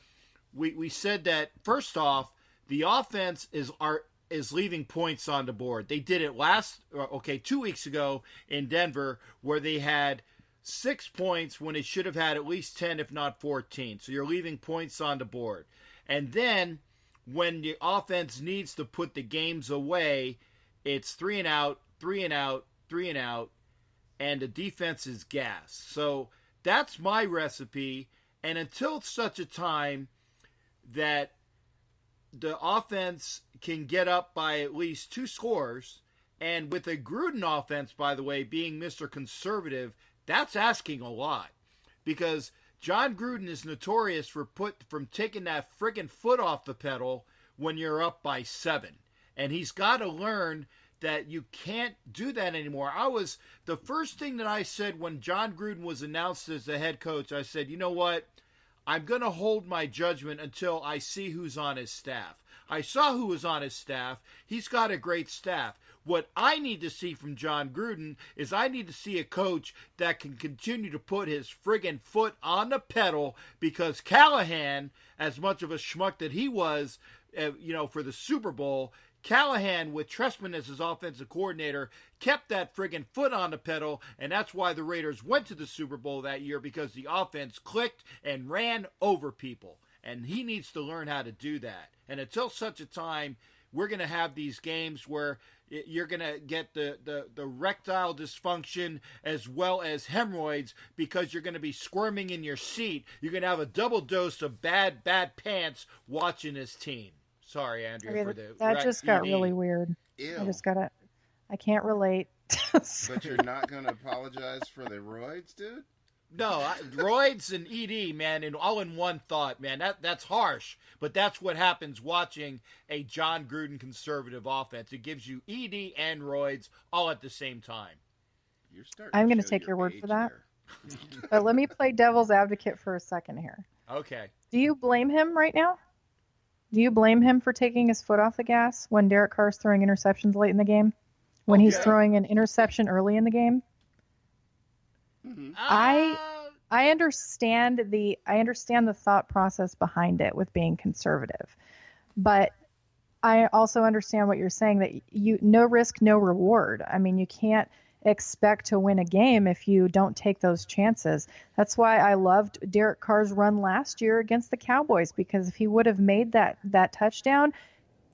we said that first off, the offense is leaving points on the board. They did it 2 weeks ago in Denver, where they had 6 points when they should have had at least 10, if not 14. So you're leaving points on the board. And then when the offense needs to put the games away, it's 3 and out, 3 and out, 3 and out, and the defense is gas. So that's my recipe. And until such a time that the offense can get up by at least 2 scores, and with a Gruden offense, by the way, being Mr. Conservative, that's asking a lot, because John Gruden is notorious from taking that friggin' foot off the pedal when you're up by 7, and he's got to learn that you can't do that anymore. The first thing that I said when John Gruden was announced as the head coach, I said, you know what? I'm going to hold my judgment until I see who's on his staff. I saw who was on his staff. He's got a great staff. What I need to see from John Gruden is I need to see a coach that can continue to put his friggin' foot on the pedal, because Callahan, as much of a schmuck that he was, for the Super Bowl, Callahan, with Trestman as his offensive coordinator, kept that friggin' foot on the pedal, and that's why the Raiders went to the Super Bowl that year, because the offense clicked and ran over people. And he needs to learn how to do that. And until such a time, we're going to have these games where you're going to get the erectile dysfunction as well as hemorrhoids, because you're going to be squirming in your seat. You're going to have a double dose of bad pants watching this team. Sorry, Andrea, for the that just got ED. really weird. Ew. I can't relate. But you're not going to apologize for the roids, dude? No, roids and ED, man, and all in one thought, man. That's harsh, but that's what happens watching a John Gruden conservative offense. It gives you ED and roids all at the same time. You're starting I'm going gonna to take your word age for that. there. But let me play devil's advocate for a second here. Okay. Do you blame him right now? Do you blame him for taking his foot off the gas when Derek Carr's throwing interceptions late in the game? When he's throwing an interception early in the game? Mhm. I understand the thought process behind it with being conservative, but I also understand what you're saying, that no risk, no reward. I mean, you can't expect to win a game if you don't take those chances. That's why I loved Derek Carr's run last year against the Cowboys, because if he would have made that touchdown,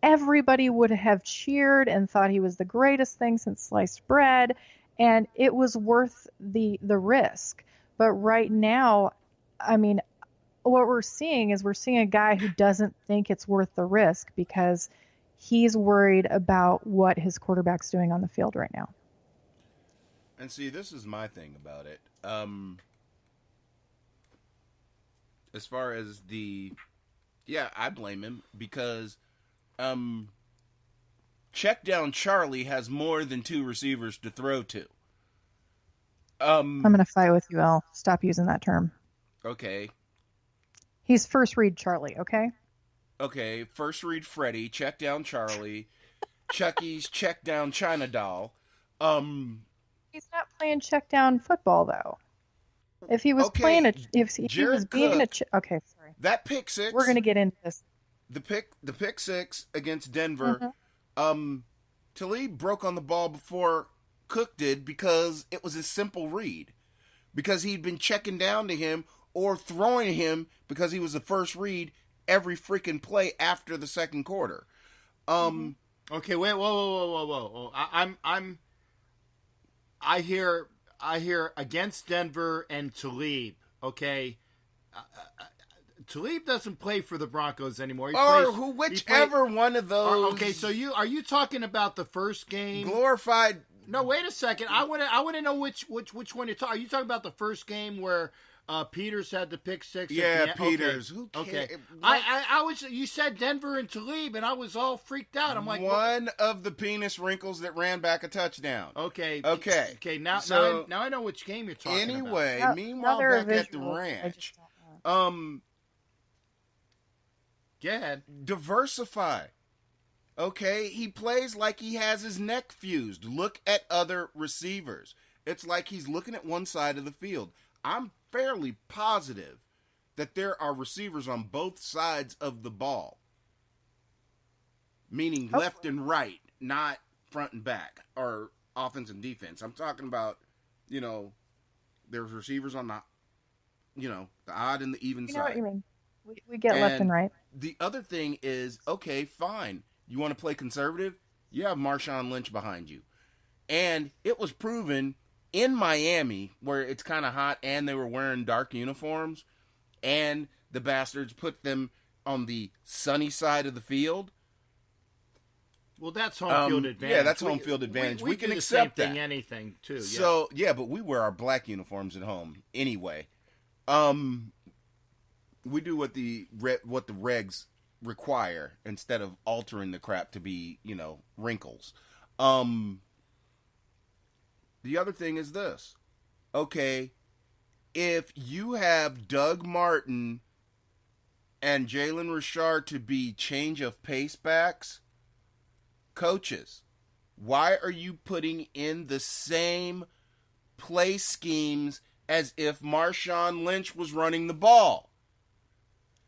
everybody would have cheered and thought he was the greatest thing since sliced bread, and it was worth the risk. But right now, I mean, what we're seeing a guy who doesn't think it's worth the risk because he's worried about what his quarterback's doing on the field right now. And see, this is my thing about it. as far as I blame him because check down Charlie has more than 2 receivers to throw to. I'm going to fight with you, Al. Stop using that term. Okay. He's first read Charlie, okay? Okay, first read Freddy, check down Charlie, Chucky's check down China doll. He's not playing check down football though. If he was playing if he was being okay, sorry. That pick six. We're going to get into this. The pick six against Denver. Talib broke on the ball before Cook did because it was a simple read. Because he'd been checking down to him or throwing him because he was the first read every freaking play after the second quarter. Okay, wait, whoa. I hear against Denver and Talib. Okay, Talib doesn't play for the Broncos anymore. Whichever one of those. Okay, so are you talking about the first game? Glorified. No, wait a second. I want to know which one you're talking. Are you talking about the first game where Peters had the pick six? Yeah, Peters. Okay. I was. You said Denver and Talib, and I was all freaked out. I'm like, one of the penis wrinkles that ran back a touchdown. Okay. Now I know which game you're talking about. Anyway, meanwhile, back at the ranch, go ahead. Diversify. Okay, he plays like he has his neck fused. Look at other receivers. It's like he's looking at one side of the field. I'm fairly positive that there are receivers on both sides of the ball. Meaning left and right, not front and back, or offense and defense. I'm talking about, there's receivers on the odd and the even side. You know what you mean. We get left and right. The other thing is, okay, fine. You want to play conservative? You have Marshawn Lynch behind you. And it was proven in Miami, where it's kind of hot and they were wearing dark uniforms, and the bastards put them on the sunny side of the field. Well, that's home field advantage. Yeah, that's home field advantage. We can accept that. Anything, too. Yeah. So, but we wear our black uniforms at home anyway. We do what the regs require instead of altering the crap to be, wrinkles. The other thing is this. Okay, if you have Doug Martin and Jalen Richard to be change of pace backs, coaches, why are you putting in the same play schemes as if Marshawn Lynch was running the ball?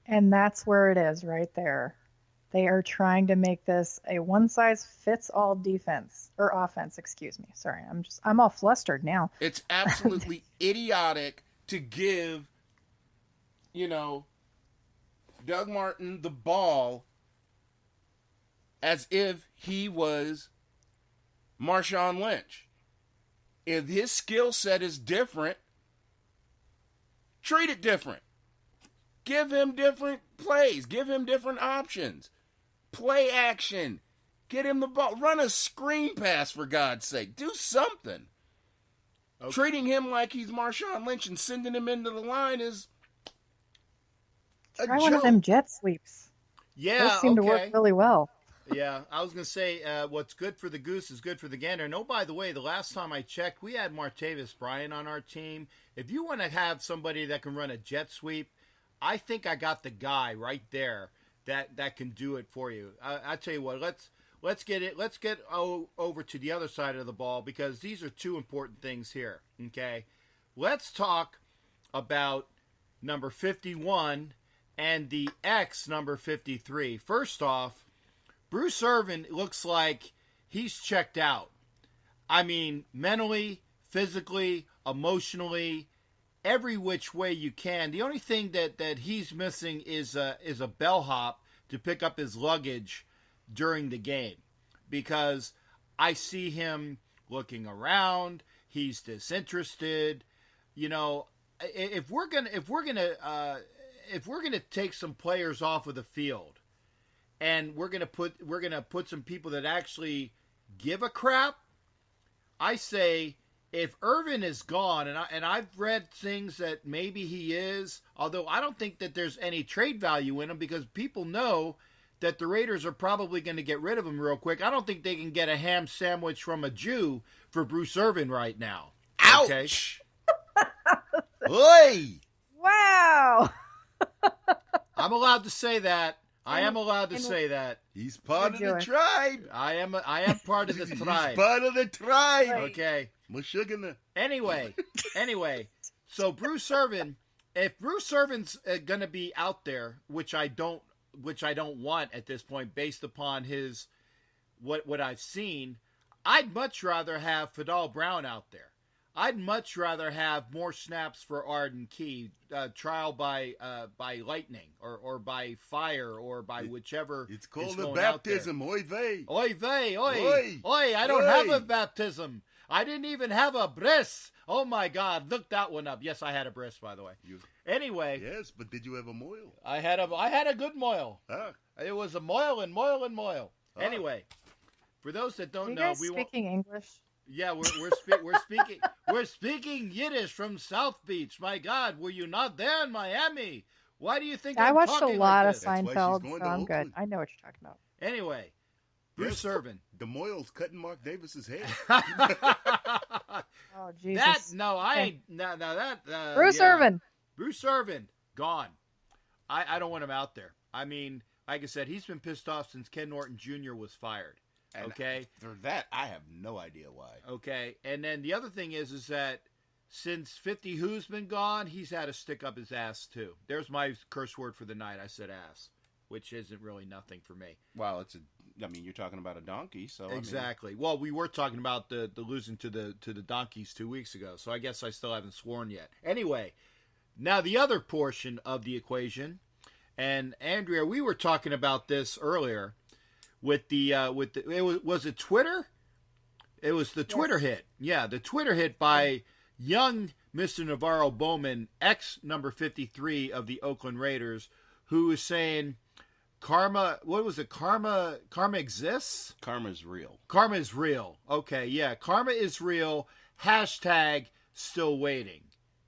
And that's where it is right there. They are trying to make this a one-size-fits-all defense or offense, excuse me. Sorry, I'm all flustered now. It's absolutely idiotic to give, Doug Martin the ball as if he was Marshawn Lynch. If his skill set is different, treat it different. Give him different plays. Give him different options. Play action. Get him the ball. Run a screen pass, for God's sake. Do something. Okay. Treating him like he's Marshawn Lynch and sending him into the line is a Try joke. one of them jet sweeps. Yeah, those seem to work really well. Yeah, I was going to say, what's good for the goose is good for the gander. And oh, by the way, the last time I checked, we had Martavis Bryant on our team. If you want to have somebody that can run a jet sweep, I think I got the guy right there that can do it for you. I tell you what, let's get over to the other side of the ball, because these are two important things here. Okay, let's talk about number 51 and the X number 53. First off, Bruce Irvin looks like he's checked out. I mean, mentally, physically, emotionally, every which way you can. The only thing that he's missing is a bellhop to pick up his luggage during the game, because I see him looking around. He's disinterested. If we're gonna take some players off of the field, and we're gonna put some people that actually give a crap, I say if Irvin is gone, and I've read things that maybe he is, although I don't think that there's any trade value in him because people know that the Raiders are probably going to get rid of him real quick. I don't think they can get a ham sandwich from a Jew for Bruce Irvin right now. Ouch! Oi! Wow. I'm allowed to say that. I am allowed to say that. He's part of the Jewish. tribe. I am part of the tribe. He's part of the tribe. Right. Okay. Mushugana. Anyway, so Bruce Irvin, if Bruce Irvin's going to be out there, which I don't want at this point, based upon his what I've seen, I'd much rather have Fidel Brown out there. I'd much rather have more snaps for Arden Key, trial by lightning or by fire or by whichever. It's called is a going baptism. Oy vey. Oy vey, oy, Oy. oy! I don't Oy. have a baptism. I didn't even have a bris. Oh my God! Look that one up. Yes, I had a bris, by the way. Anyway, Yes, but did you have a moil? I had a good moil. Ah. It was a moil and moil and moil. Ah. Anyway, for those that Are don't you know, guys we won't. speaking English? Yeah, we're speaking Yiddish from South Beach. My God, were you not there in Miami? Why do you think I I'm watched a talking lot like of this? That's why she's Seinfeld, going so to I'm good. Oakland. I know what you're talking about. Anyway, Bruce Yes. Irvin. The moil's cutting Mark Davis's head. Oh Jesus! That no, I ain't. No, that Bruce yeah. Irvin. Bruce Irvin gone. I don't want him out there. I mean, like I said, he's been pissed off since Ken Norton Jr. was fired. And Okay. For that, I have no idea why. Okay, and then the other thing is that since 50 Who's been gone, he's had to stick up his ass too. There's my curse word for the night. I said ass, which isn't really nothing for me. Well, you're talking about a donkey, so Exactly. Well, we were talking about the losing to the Donkeys 2 weeks ago, so I guess I still haven't sworn yet. Anyway, now the other portion of the equation, and Andrea, we were talking about this earlier with the was it Twitter? It was the Twitter hit. Yeah, the Twitter hit by young Mr. Navarro Bowman, ex number 53 of the Oakland Raiders, who is saying karma, what was it? Karma exists? Karma's real. Karma is real. Okay, yeah. Karma is real. Hashtag still waiting.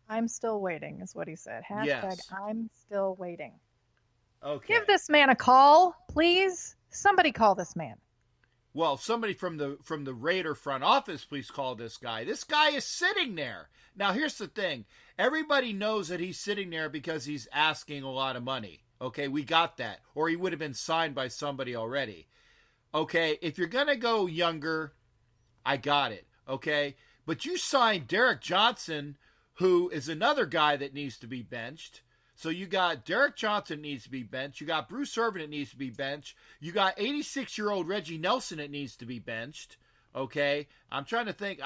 I'm still waiting, is what he said. Hashtag Yes. I'm still waiting. Okay. Give this man a call, please. Somebody call this man. Well, somebody from the Raider front office, please call this guy. This guy is sitting there. Now, here's the thing. Everybody knows that he's sitting there because he's asking a lot of money. Okay, we got that. Or he would have been signed by somebody already. Okay, if you're going to go younger, I got it. Okay, but you signed Derek Johnson, who is another guy that needs to be benched. So you got Derek Johnson needs to be benched. You got Bruce Irvin that needs to be benched. You got 86-year-old Reggie Nelson that needs to be benched. Okay, I'm trying to think.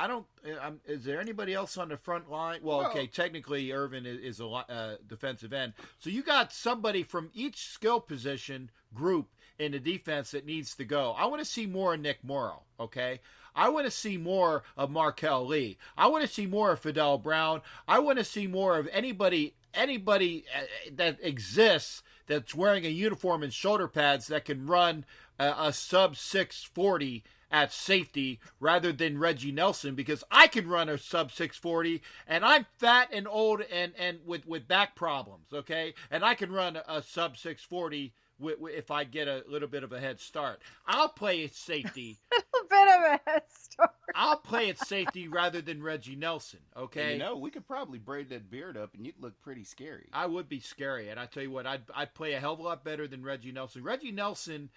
Is there anybody else on the front line? Well, okay, technically Irvin is a defensive end. So you got somebody from each skill position group in the defense that needs to go. I want to see more of Nick Morrow. Okay, I want to see more of Markel Lee. I want to see more of Fidel Brown. I want to see more of anybody that exists that's wearing a uniform and shoulder pads that can run a sub 640 at safety rather than Reggie Nelson, because I can run a sub 640 and I'm fat and old and with back problems, okay? And I can run a sub 640 if I get a little bit of a head start. I'll play it safety. A bit of a head start. I'll play it safety rather than Reggie Nelson, okay? And we could probably braid that beard up and you'd look pretty scary. I would be scary, and I tell you what, I'd play a hell of a lot better than Reggie Nelson. Reggie Nelson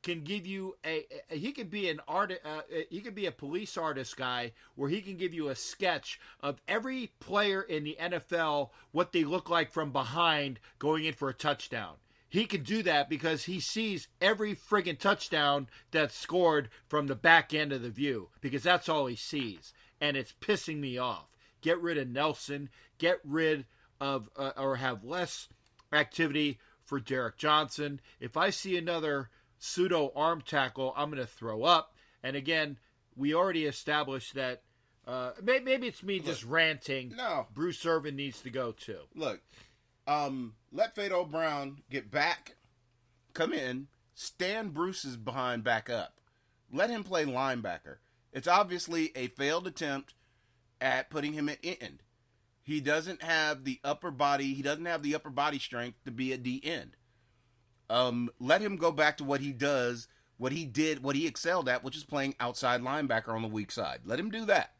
can give you he could be an artist, he could be a police artist guy where he can give you a sketch of every player in the NFL, what they look like from behind going in for a touchdown. He can do that because he sees every friggin' touchdown that's scored from the back end of the view, because that's all he sees, and it's pissing me off. Get rid of Nelson, get rid of or have less activity for Derek Johnson. If I see another pseudo arm tackle, I'm going to throw up. And again, we already established that maybe it's me just ranting. No. Bruce Irvin needs to go too. Look, let Fado Brown get back, come in, stand Bruce's behind back up. Let him play linebacker. It's obviously a failed attempt at putting him at end. He doesn't have the upper body. He doesn't have the upper body strength to be a D end. Let him go back to what he does, what he did, what he excelled at, which is playing outside linebacker on the weak side. Let him do that.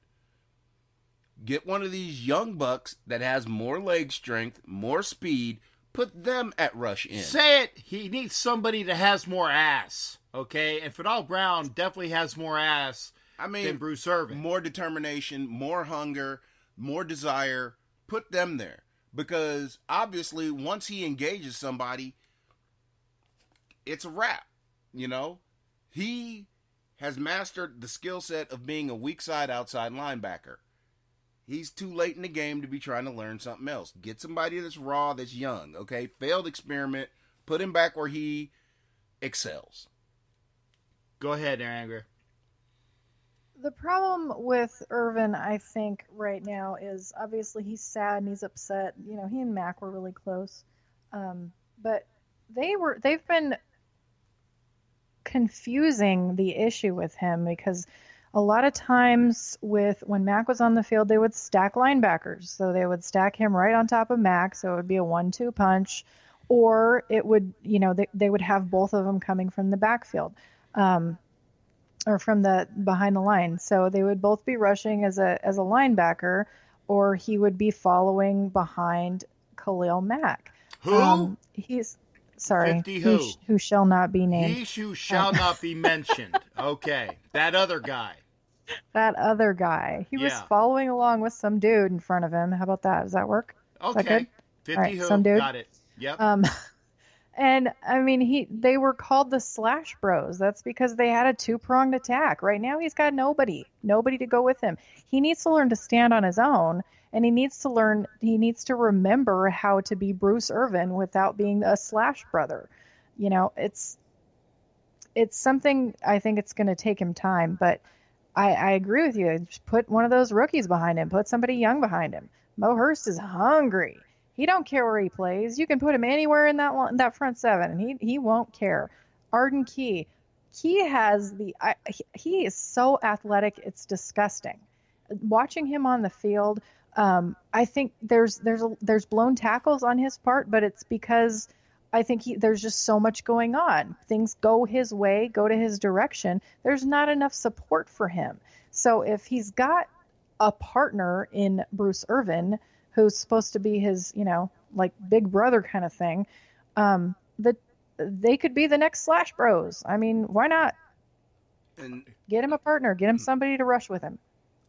Get one of these young bucks that has more leg strength, more speed. Put them at rush end. Say it. He needs somebody that has more ass. Okay, and Fidel Brown definitely has more ass. Than Bruce Irvin. More determination, more hunger, more desire. Put them there. Because obviously, once he engages somebody, it's a wrap. You know? He has mastered the skill set of being a weak side outside linebacker. He's too late in the game to be trying to learn something else. Get somebody that's raw, that's young. Okay? Failed experiment. Put him back where he excels. Go ahead, Aaron. The problem with Irvin, I think, right now is obviously he's sad and he's upset. You know, he and Mac were really close, but they've been confusing the issue with him because a lot of times when Mac was on the field, they would stack linebackers, so they would stack him right on top of Mac, so it would be a 1-2 punch, or it would, you know, they would have both of them coming from the backfield. Or from the behind the line. So they would both be rushing as a linebacker, or he would be following behind Khalil Mack. Who? He's sorry. Who shall not be named. He who shall not be mentioned. Okay. That other guy. That other guy. He was following along with some dude in front of him. How about that? Does that work? Okay. Is that good? 50 right, who. some dude. Got it. Yep. And I mean, they were called the Slash Bros. That's because they had a two-pronged attack. Right now, he's got nobody to go with him. He needs to learn to stand on his own, and he needs to remember how to be Bruce Irvin without being a Slash brother. You know, it's something. I think it's going to take him time, but I agree with you. Just put one of those rookies behind him. Put somebody young behind him. Mo Hurst is hungry. He don't care where he plays. You can put him anywhere in that front seven, and he won't care. Arden Key has he is so athletic, it's disgusting. Watching him on the field, I think there's blown tackles on his part, but it's because I think there's just so much going on. Things go his way, go to his direction. There's not enough support for him. So if he's got a partner in Bruce Irvin, who's supposed to be his, you know, like big brother kind of thing, they could be the next Slash Bros. I mean, why not? And get him a partner, get him somebody to rush with him.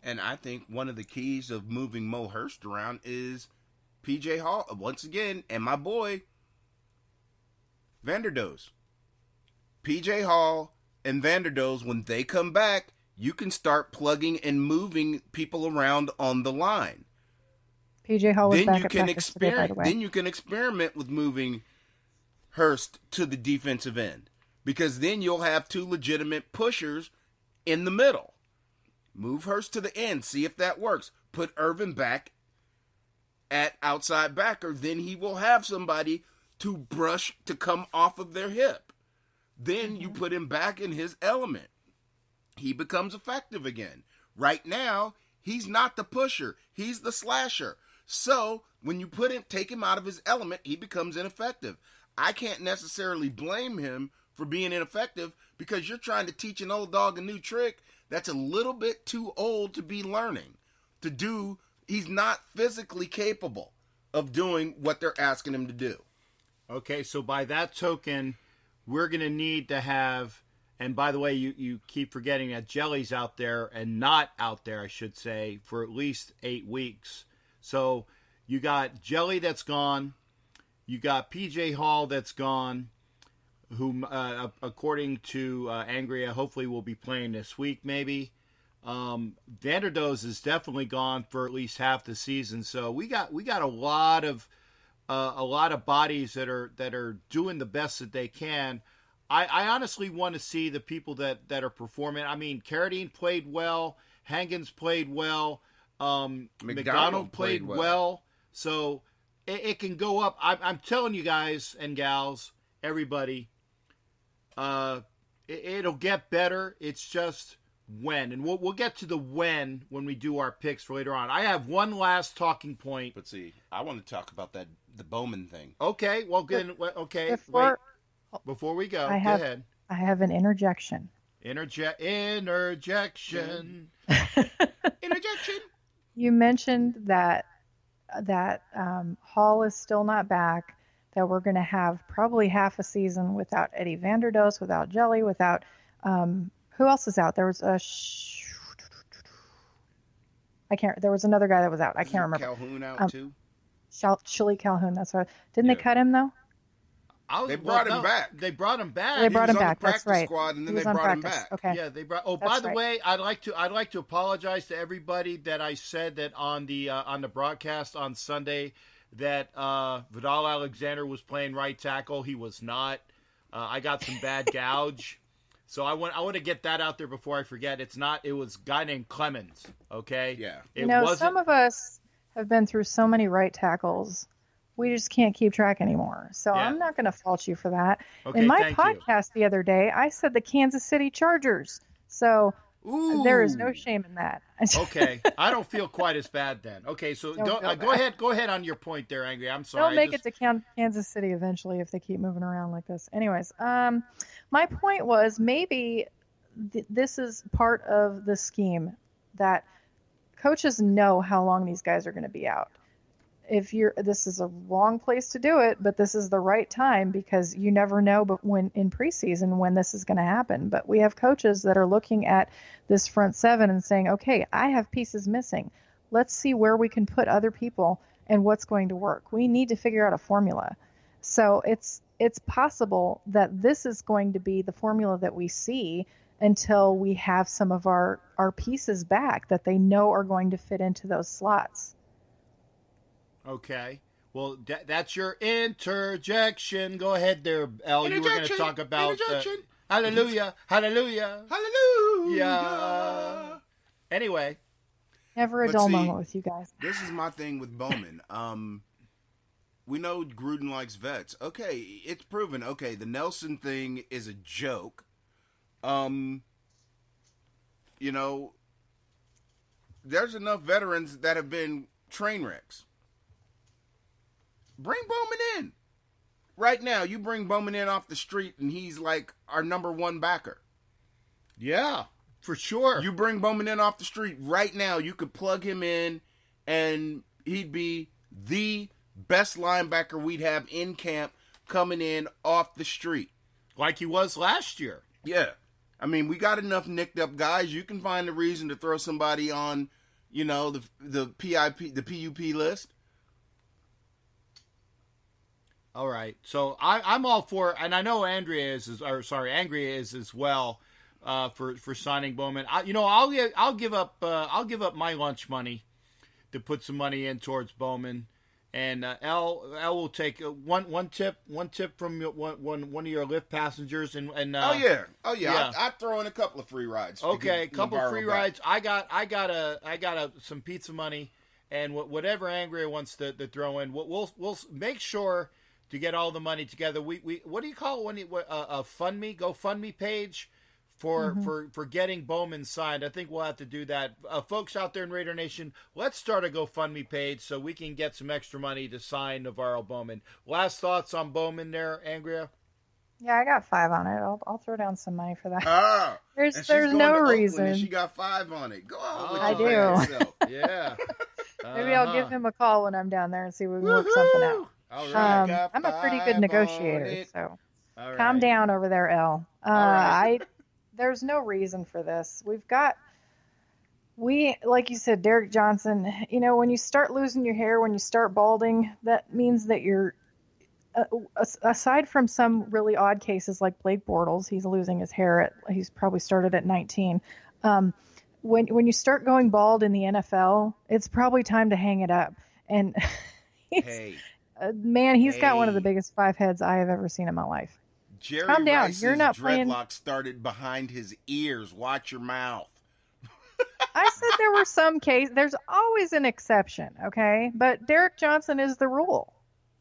And I think one of the keys of moving Mo Hurst around is PJ Hall once again, and my boy Vanderdoes. PJ Hall and Vanderdoes, when they come back, you can start plugging and moving people around on the line. PJ Hall was back at practice today, by the way. Then you can experiment with moving Hurst to the defensive end, because then you'll have two legitimate pushers in the middle. Move Hurst to the end, see if that works. Put Irvin back at outside backer, then he will have somebody to brush to come off of their hip. Then you put him back in his element. He becomes effective again. Right now, he's not the pusher, he's the slasher. So, when you take him out of his element, he becomes ineffective. I can't necessarily blame him for being ineffective, because you're trying to teach an old dog a new trick that's a little bit too old to be learning. He's not physically capable of doing what they're asking him to do. Okay, so by that token, we're going to need to have, and by the way, you keep forgetting that Jelly's out there, and not out there, I should say, for at least 8 weeks. So you got Jelly that's gone. You got PJ Hall that's gone, who, according to Angria, hopefully will be playing this week maybe. Vanderdoes is definitely gone for at least half the season. So we got a lot of bodies that are doing the best that they can. I honestly want to see the people that are performing. I mean, Carradine played well. Hankins played well. McDonald played well. So it can go up. I'm telling you guys and gals, everybody, it'll get better. It's just when, and we'll get to the when we do our picks for later on. I have one last talking point. But see, I want to talk about the Bowman thing. Okay, well, good. Okay, before we go, go ahead. I have an interjection. Interjection. Interjection. You mentioned that Hall is still not back, that we're going to have probably half a season without Eddie Vanderdoes, without Jelly, without who else is out? There was there was another guy that was out. I can't remember. Calhoun out too? Chili Calhoun, that's right. Didn't they cut him though? They brought him back. They brought him back. They brought him back. That's right. Squad, and then they brought him back. Okay. Yeah, they brought. Oh, by the way, I'd like to apologize to everybody that I said that on the broadcast on Sunday that Vidal Alexander was playing right tackle. He was not. I got some bad gouge, so I want to get that out there before I forget. It's not. It was a guy named Clemens. Okay. Yeah. Some of us have been through so many right tackles. We just can't keep track anymore. So I'm not going to fault you for that. Okay, in my podcast the other day, I said the Kansas City Chargers. So there is no shame in that. Okay. I don't feel quite as bad then. Okay, so go ahead. Go ahead on your point there, Angry. I'm sorry. They'll make it to Kansas City eventually if they keep moving around like this. Anyways, my point was maybe this is part of the scheme that coaches know how long these guys are going to be out. This is a wrong place to do it, but this is the right time because you never know but when in preseason when this is going to happen. But we have coaches that are looking at this front seven and saying, okay, I have pieces missing. Let's see where we can put other people and what's going to work. We need to figure out a formula. So it's possible that this is going to be the formula that we see until we have some of our pieces back that they know are going to fit into those slots. Okay. Well, that's your interjection. Go ahead there, El. You were going to talk about hallelujah, hallelujah, hallelujah. Anyway. Never a dull moment with you guys. This is my thing with Bowman. We know Gruden likes vets. Okay, it's proven. Okay, the Nelson thing is a joke. There's enough veterans that have been train wrecks. Bring Bowman in. Right now, you bring Bowman in off the street, and he's like our number one backer. Yeah, for sure. You bring Bowman in off the street right now, you could plug him in, and he'd be the best linebacker we'd have in camp coming in off the street. Like he was last year. Yeah. I mean, we got enough nicked up guys. You can find a reason to throw somebody on, the PUP list. All right, so I'm all for, and I know Angria is as well for signing Bowman. I'll give up my lunch money to put some money in towards Bowman, and L will take one tip from one of your Lyft passengers, and oh yeah. I'd throw in a couple of free rides. Okay, a couple of free rides. I got some pizza money, and whatever Angria wants to throw in, we'll make sure to get all the money together. We what do you call it a GoFundMe page for getting Bowman signed? I think we'll have to do that. Folks out there in Raider Nation, let's start a GoFundMe page so we can get some extra money to sign Navarro Bowman. Last thoughts on Bowman there, Angria? Yeah, I got 5 on it. I'll throw down some money for that. Ah, there's no reason. And she got 5 on it. Go on with I do. Yeah. Maybe I'll give him a call when I'm down there and see if we can work something out. All right. I'm a pretty good negotiator, so right. Calm down over there, El. There's no reason for this. Like you said, Derek Johnson, when you start losing your hair, when you start balding, that means that you're, aside from some really odd cases like Blake Bortles, he's losing his hair he's probably started at 19. When you start going bald in the NFL, it's probably time to hang it up. And he's got one of the biggest 5 heads I have ever seen in my life. Jerry Calm down. Rice's You're not dreadlock started behind his ears. Watch your mouth. I said there were some cases. There's always an exception, okay? But Derek Johnson is the rule.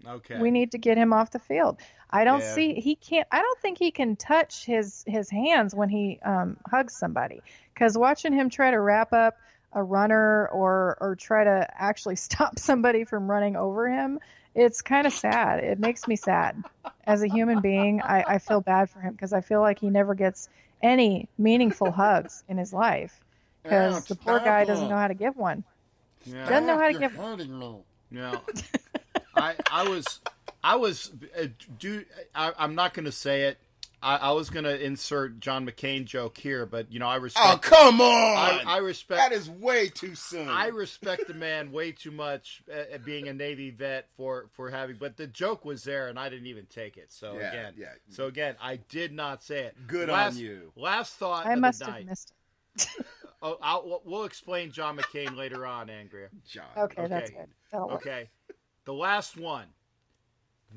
Okay. We need to get him off the field. I don't Yeah. see he can't. I don't think he can touch his hands when he hugs somebody. Because watching him try to wrap up a runner or try to actually stop somebody from running over him, it's kind of sad. It makes me sad. As a human being, I feel bad for him because I feel like he never gets any meaningful hugs in his life because Ouch, the poor stop guy doesn't it. know how to give one. Yeah. Doesn't know how to You're give. hurting me. No. I was, I'm not going to say it. I was going to insert John McCain joke here, but I respect. Oh, come on! I respect. That is way too soon. I respect the man way too much, being a Navy vet for having. But the joke was there, and I didn't even take it. So again, I did not say it. Good on you. Last thought. I of must the have night. missed it. We'll explain John McCain later on, Andrea. John. Okay, that's good. That'll work. Okay. The last one.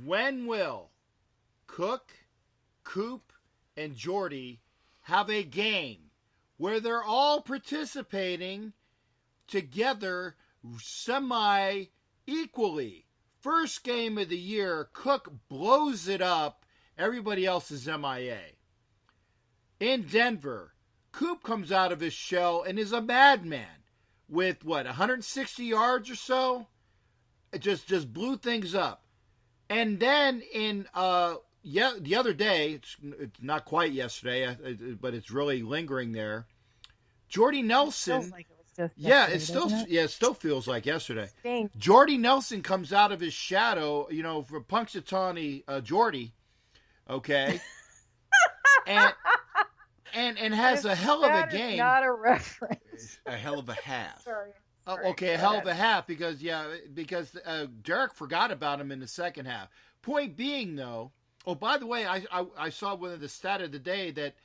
When will Cook, Coop, and Jordy have a game where they're all participating together semi-equally? First game of the year, Cook blows it up. Everybody else is MIA. In Denver, Coop comes out of his shell and is a madman with, 160 yards or so? It just blew things up. And then in the other day, it's not quite yesterday, but it's really lingering there. Jordy Nelson. Feels like it was just it still feels like yesterday. Stinks. Jordy Nelson comes out of his shadow, for Punxsutawney Jordy, okay, and has a hell of a That is game. not a reference. A hell of a half. Sorry. Oh, okay, a hell of a half because Derek forgot about him in the second half. Point being, though, by the way, I saw one of the stat of the day that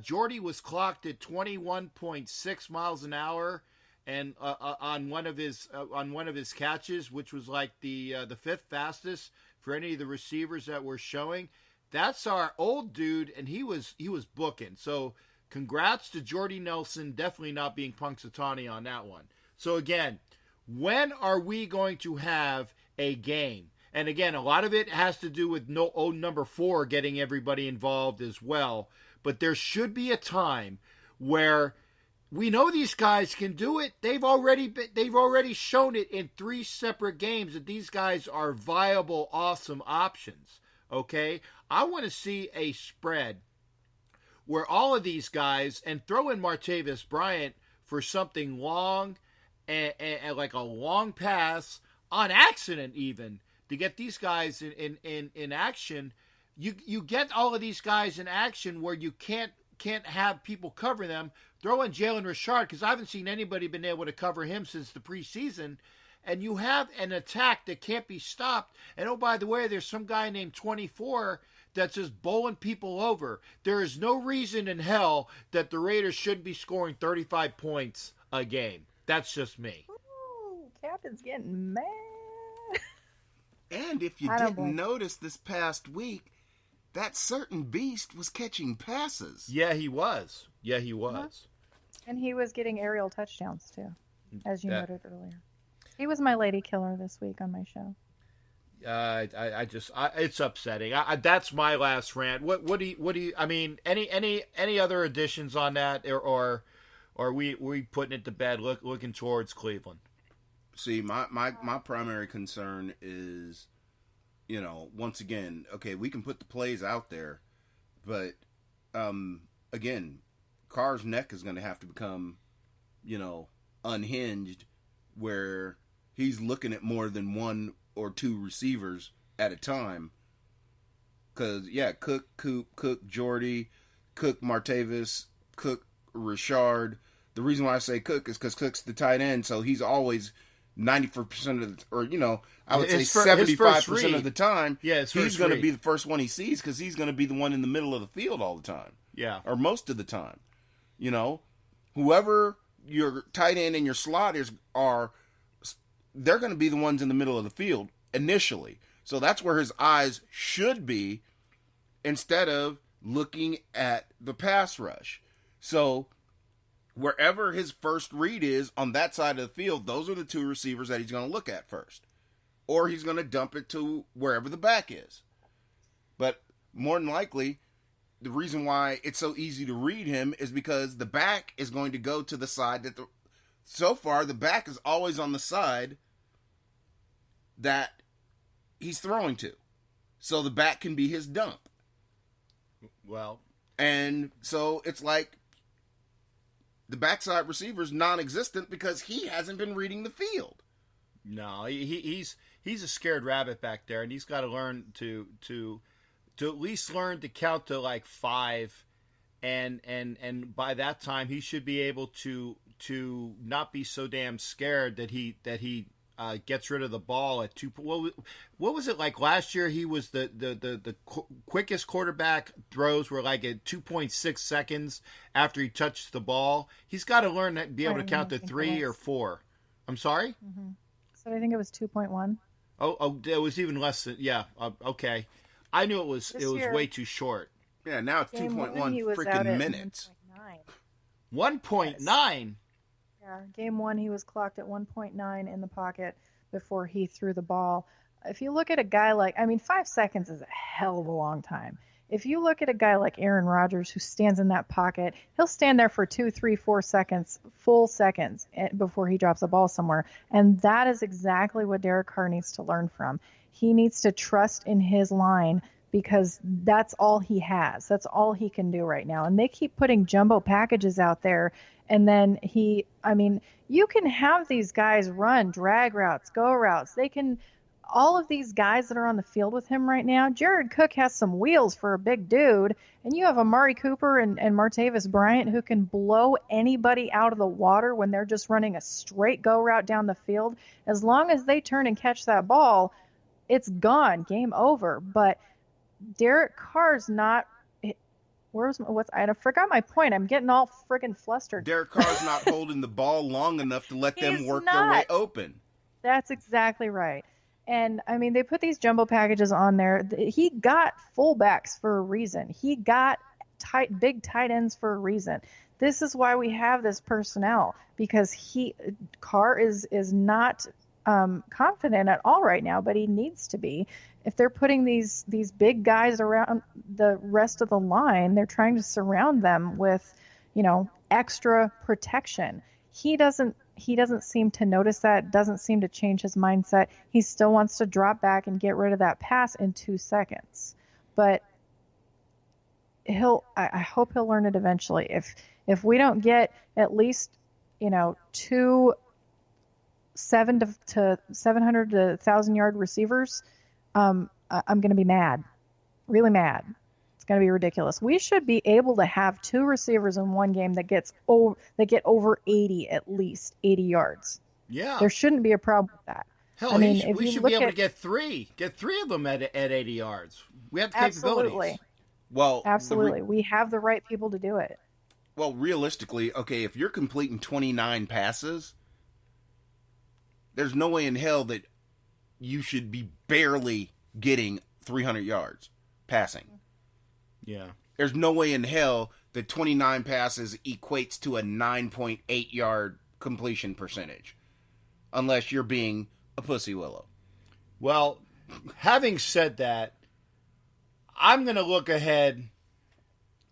Jordy was clocked at 21.6 miles an hour, and on one of his catches, which was like the fifth fastest for any of the receivers that were showing. That's our old dude, and he was booking. So congrats to Jordy Nelson, definitely not being Punxsutawney on that one. So again, when are we going to have a game? And again, a lot of it has to do with number 4 getting everybody involved as well. But there should be a time where we know these guys can do it. They've already shown it in 3 separate games that these guys are viable, awesome options. Okay, I want to see a spread where all of these guys, and throw in Martavis Bryant for something long and like a long pass on accident, even to get these guys in action. You get all of these guys in action where you can't have people cover them. Throw in Jalen Richard, because I haven't seen anybody been able to cover him since the preseason. And you have an attack that can't be stopped. And oh, by the way, there's some guy named 24 that's just bowling people over. There is no reason in hell that the Raiders shouldn't be scoring 35 points a game. That's just me. Ooh, Captain's getting mad. And if you didn't notice this past week, that certain beast was catching passes. Yeah, he was. And he was getting aerial touchdowns, too, as you noted earlier. He was my lady killer this week on my show. It's upsetting. That's my last rant. What do you? I mean, any other additions on that, or are we putting it to bed? Looking towards Cleveland. See, my primary concern is, once again, okay, we can put the plays out there, but again, Carr's neck is going to have to become, unhinged, where he's looking at more than 1 or 2 receivers at a time. Because, Cook, Jordy, Cook, Martavis, Cook, Richard. The reason why I say Cook is because Cook's the tight end, so he's always 90% of the, or, I would say 75% of the time, he's going to be the first one he sees because he's going to be the one in the middle of the field all the time. Yeah. Or most of the time. Whoever your tight end and your slot are, they're going to be the ones in the middle of the field initially. So that's where his eyes should be instead of looking at the pass rush. So wherever his first read is on that side of the field, those are the 2 receivers that he's going to look at first. or he's going to dump it to wherever the back is. But more than likely, the reason why it's so easy to read him is because the back is going to go to the side that so far the back is always on the side that he's throwing to. So the back can be his dump. Well, and so it's like the backside receiver's non-existent because he hasn't been reading the field. No, he's a scared rabbit back there, and he's got to learn to at least learn to count to like 5, and by that time he should be able to not be so damn scared that he gets rid of the ball at 2. What was it like last year? He was the quickest quarterback throws were like at 2.6 seconds after he touched the ball. He's got to learn to be able to count to 3 or 4. I'm sorry. Mm-hmm. So I think it was 2.1. Oh, it was even less than okay. I knew it was way too short. Yeah, now it's 2.1 freaking minutes. 1.9. Yeah, game 1 he was clocked at 1.9 in the pocket before he threw the ball. If you look at a guy 5 seconds is a hell of a long time. If you look at a guy like Aaron Rodgers who stands in that pocket, he'll stand there for 2, 3, 4 seconds, full seconds before he drops the ball somewhere. And that is exactly what Derek Carr needs to learn from. He needs to trust in his line because that's all he has. That's all he can do right now. And they keep putting jumbo packages out there. And then you can have these guys run drag routes, go routes. All of these guys that are on the field with him right now, Jared Cook has some wheels for a big dude. And you have Amari Cooper and Martavis Bryant who can blow anybody out of the water when they're just running a straight go route down the field. As long as they turn and catch that ball, it's gone, game over. But Derek Carr's not. I forgot my point. I'm getting all friggin' flustered. Derek Carr's not holding the ball long enough to let them work their way open. That's exactly right. And they put these jumbo packages on there. He got fullbacks for a reason. He got big tight ends for a reason. This is why we have this personnel, because Carr is not confident at all right now, but he needs to be. If they're putting these big guys around the rest of the line, they're trying to surround them with, extra protection. He doesn't seem to notice that, doesn't seem to change his mindset. He still wants to drop back and get rid of that pass in 2 seconds. But I hope he'll learn it eventually. If we don't get at least, 2 700 to 1,000 yard receivers, I'm going to be mad, really mad. It's going to be ridiculous. We should be able to have 2 receivers in one game that get over 80, at least 80 yards. Yeah, there shouldn't be a problem with that. Hell, we should be able to get three of them at 80 yards. We have the capabilities. Well, absolutely, we have the right people to do it. Well, realistically, okay, if you're completing 29 passes, there's no way in hell that you should be barely getting 300 yards passing. Yeah. There's no way in hell that 29 passes equates to a 9.8 yard completion percentage. Unless you're being a pussy willow. Well, having said that, I'm going to look ahead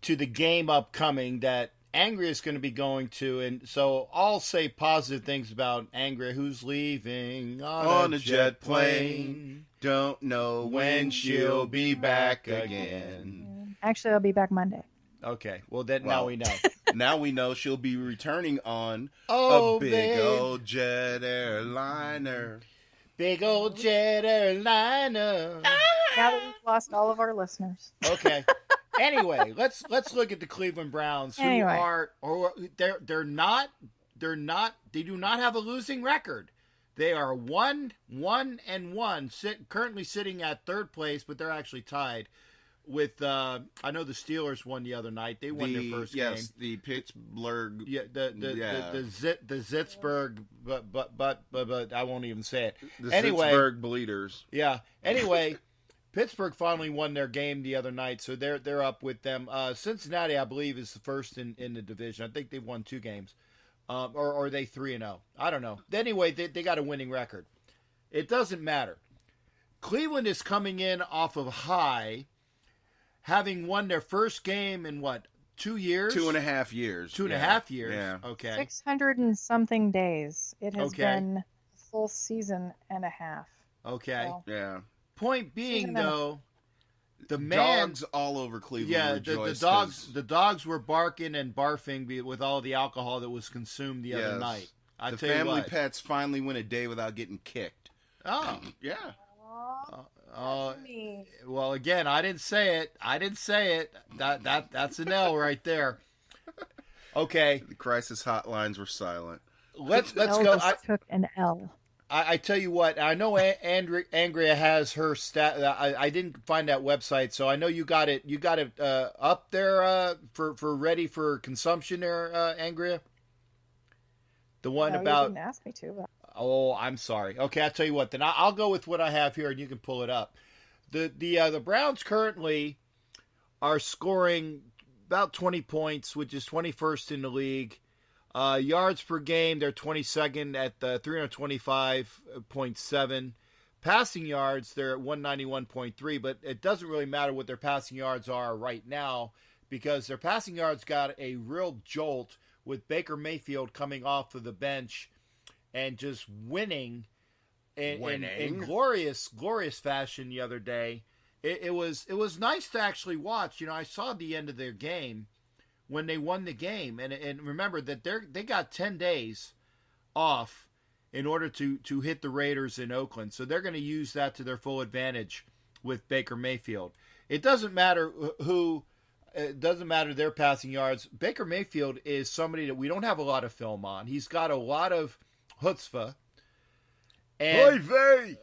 to the game upcoming that Angria is going to be going to, and so I'll say positive things about Angria, who's leaving on a jet plane. Don't know when she'll be back again. Actually, I'll be back Monday. Okay, well then now we know. Now we know she'll be returning on a big old jet airliner. Big old jet airliner. Now that we've lost all of our listeners. Okay. Anyway, let's look at the Cleveland Browns, who they do not have a losing record. They are 1-1, currently sitting at 3rd place, but they're actually tied with. I know the Steelers won the other night. They won their first game. Yes, the Pittsburgh. Yeah, the Zitzburg, but I won't even say it. The Zitzburg Bleeders. Yeah. Anyway. Pittsburgh finally won their game the other night, so they're up with them. Cincinnati, I believe, is the first in the division. I think they've won 2 games, or are they 3-0? I don't know. Anyway, they got a winning record. It doesn't matter. Cleveland is coming in off of high, having won their first game in what, 2 years? 2.5 years. 2.5 years. Yeah. Okay. 600 and something days. It has Okay. been a full season and a half. Okay. So, Yeah. Point being, Season and a- though, the man, Dogs all over Cleveland. yeah, rejoiced the dogs were barking and barfing with all the alcohol that was consumed the other Yes. night. I the tell you family what. pets finally went a day without getting kicked. Oh, Yeah. me. well, again, I didn't say it. That's an L right there. Okay, The crisis hotlines were silent. let's go. Elvis took an L. I tell you what, I know Andrea has her stat. I didn't find that website, so I know you got it. You got it up there for ready for consumption there, Andrea. The one No, about. you didn't ask me to. But Oh, I'm sorry. Okay, I'll tell you what. Then I'll go with what I have here, and you can pull it up. The Browns currently are scoring about 20 points, which is 21st in the league. Yards per game, they're 22nd at 325.7. Passing yards, they're at 191.3, but it doesn't really matter what their passing yards are right now because their passing yards got a real jolt with Baker Mayfield coming off of the bench and just winning in glorious fashion the other day. It was nice to actually watch. You know, I saw the end of their game when they won the game, and remember that they got 10 days off in order to hit the Raiders in Oakland, so they're going to use that to their full advantage with Baker Mayfield. It doesn't matter who. It doesn't matter their passing yards. Baker Mayfield is somebody that we don't have a lot of film on. He's got a lot of chutzpah. And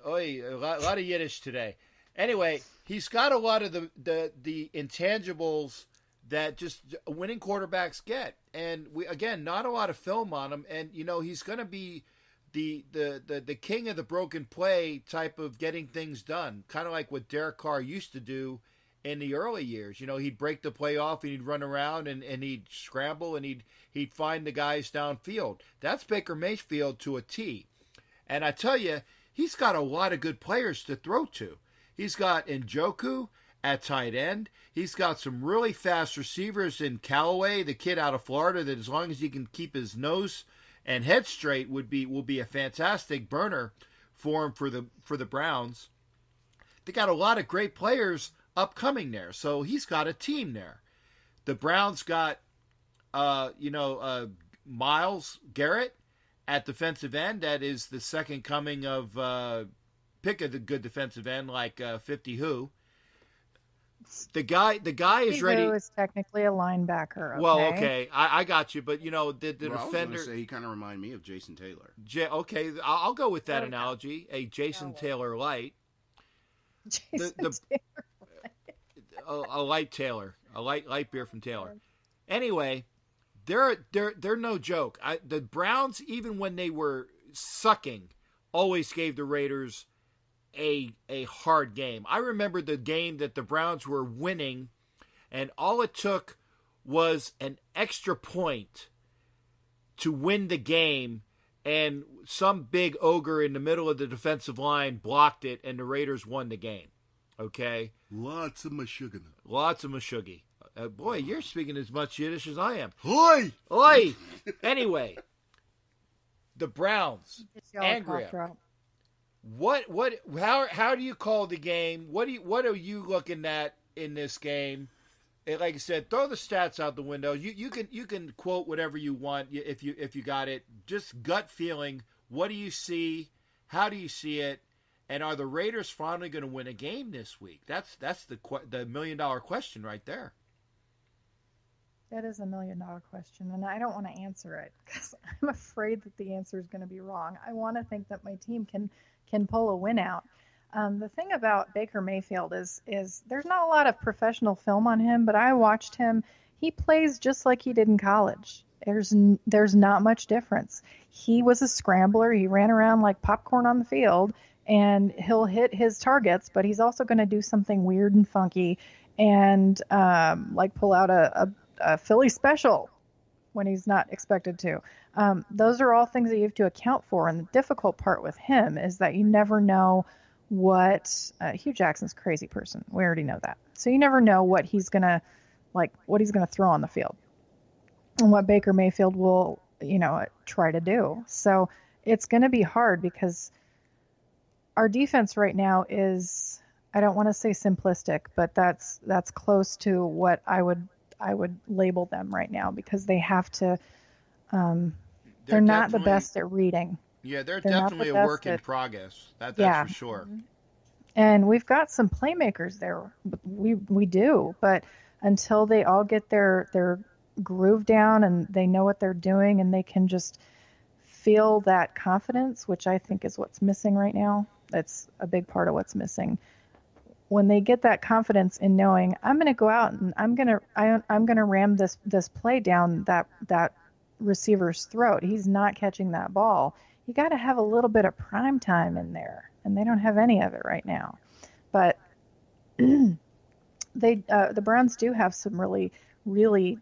a lot of Yiddish today. Anyway, he's got a lot of the intangibles that just winning quarterbacks get. And we again, not a lot of film on him. And you know, he's going to be the king of the broken play type of getting things done, kind of like what Derek Carr used to do in the early years. You know, he'd break the play off and he'd run around and he'd scramble and he'd find the guys downfield. That's Baker Mayfield to a T. And I tell you, he's got a lot of good players to throw to. He's got Njoku at tight end. He's got some really fast receivers in Callaway, the kid out of Florida, that as long as he can keep his nose and head straight will be a fantastic burner for him for the Browns. They got a lot of great players upcoming there, so he's got a team there. The Browns got Myles Garrett at defensive end. That is the second coming of pick a good defensive end like 50 who. The guy is ready. Who is technically a linebacker. Okay? Well, okay, I got you, but you know the I was defender. going to say he kind of reminded me of Jason Taylor. Okay, I'll go with that There we go. analogy. A Jason Taylor light. Jason the- Taylor. A light Taylor, a light beer from Taylor. Anyway, they're no joke. The Browns, even when they were sucking, always gave the Raiders a hard game. I remember the game that the Browns were winning, and all it took was an extra point to win the game, and some big ogre in the middle of the defensive line blocked it, and the Raiders won the game. Okay? Lots of mashugana. Lots of mashugi. Boy, you're speaking as much Yiddish as I am. Hoi! Oi! Anyway, the Browns. It's y'all cough Andrea, drop. how do you call the game? What are you looking at in this game? And like I said, throw the stats out the window. You can quote whatever you want if you got it. Just gut feeling. What do you see? How do you see it? And are the Raiders finally going to win a game this week? That's the $1 million question right there. That is $1 million question, and I don't want to answer it because I'm afraid that the answer is going to be wrong. I want to think that my team can pull a win out. The thing about Baker Mayfield is there's not a lot of professional film on him, but I watched him. He plays just like he did in college. There's not much difference. He was a scrambler. He ran around like popcorn on the field, and he'll hit his targets, but he's also going to do something weird and funky and like pull out a Philly special when he's not expected to. Those are all things that you have to account for. And the difficult part with him is that you never know what Hugh Jackson's a crazy person. We already know that. So you never know what he's gonna throw on the field and what Baker Mayfield will, try to do. So it's going to be hard because our defense right now is, I don't want to say simplistic, but that's close to what I would label them right now, because they have to, they're not the best at reading. Yeah, they're definitely a work in progress. That's for sure. And we've got some playmakers there. We do, but until they all get their groove down and they know what they're doing and they can just feel that confidence, which I think is what's missing right now. That's a big part of what's missing. When they get that confidence in knowing, I'm going to go out and I'm going to ram this play down that receiver's throat. He's not catching that ball. You got to have a little bit of prime time in there, and they don't have any of it right now. But the Browns do have some really, really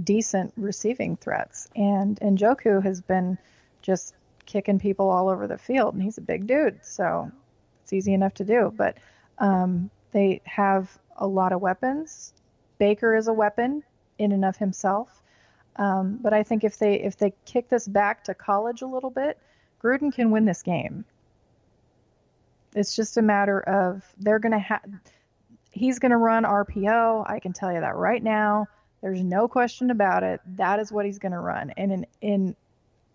decent receiving threats, and Njoku has been just kicking people all over the field, and he's a big dude, so it's easy enough to do. But they have a lot of weapons. Baker is a weapon in and of himself. But I think if they kick this back to college a little bit, Gruden can win this game. It's just a matter of he's going to run RPO. I can tell you that right now. There's no question about it. That is what he's going to run. And in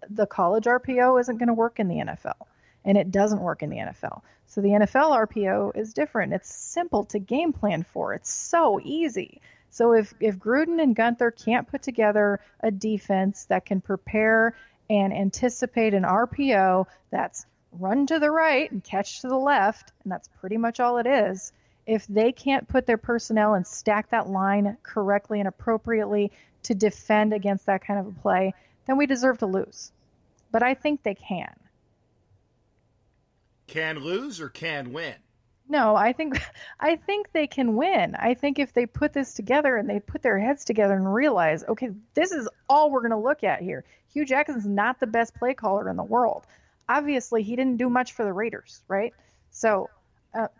the college RPO isn't going to work in the NFL. And it doesn't work in the NFL. So the NFL RPO is different. It's simple to game plan for. It's so easy. So if Gruden and Gunther can't put together a defense that can prepare and anticipate an RPO that's run to the right and catch to the left, and that's pretty much all it is, if they can't put their personnel and stack that line correctly and appropriately to defend against that kind of a play, then we deserve to lose. But I think they can. Can lose or can win? No, I think they can win. I think if they put this together and they put their heads together and realize, okay, this is all we're going to look at here. Hugh Jackson's not the best play caller in the world. Obviously, he didn't do much for the Raiders, right? So,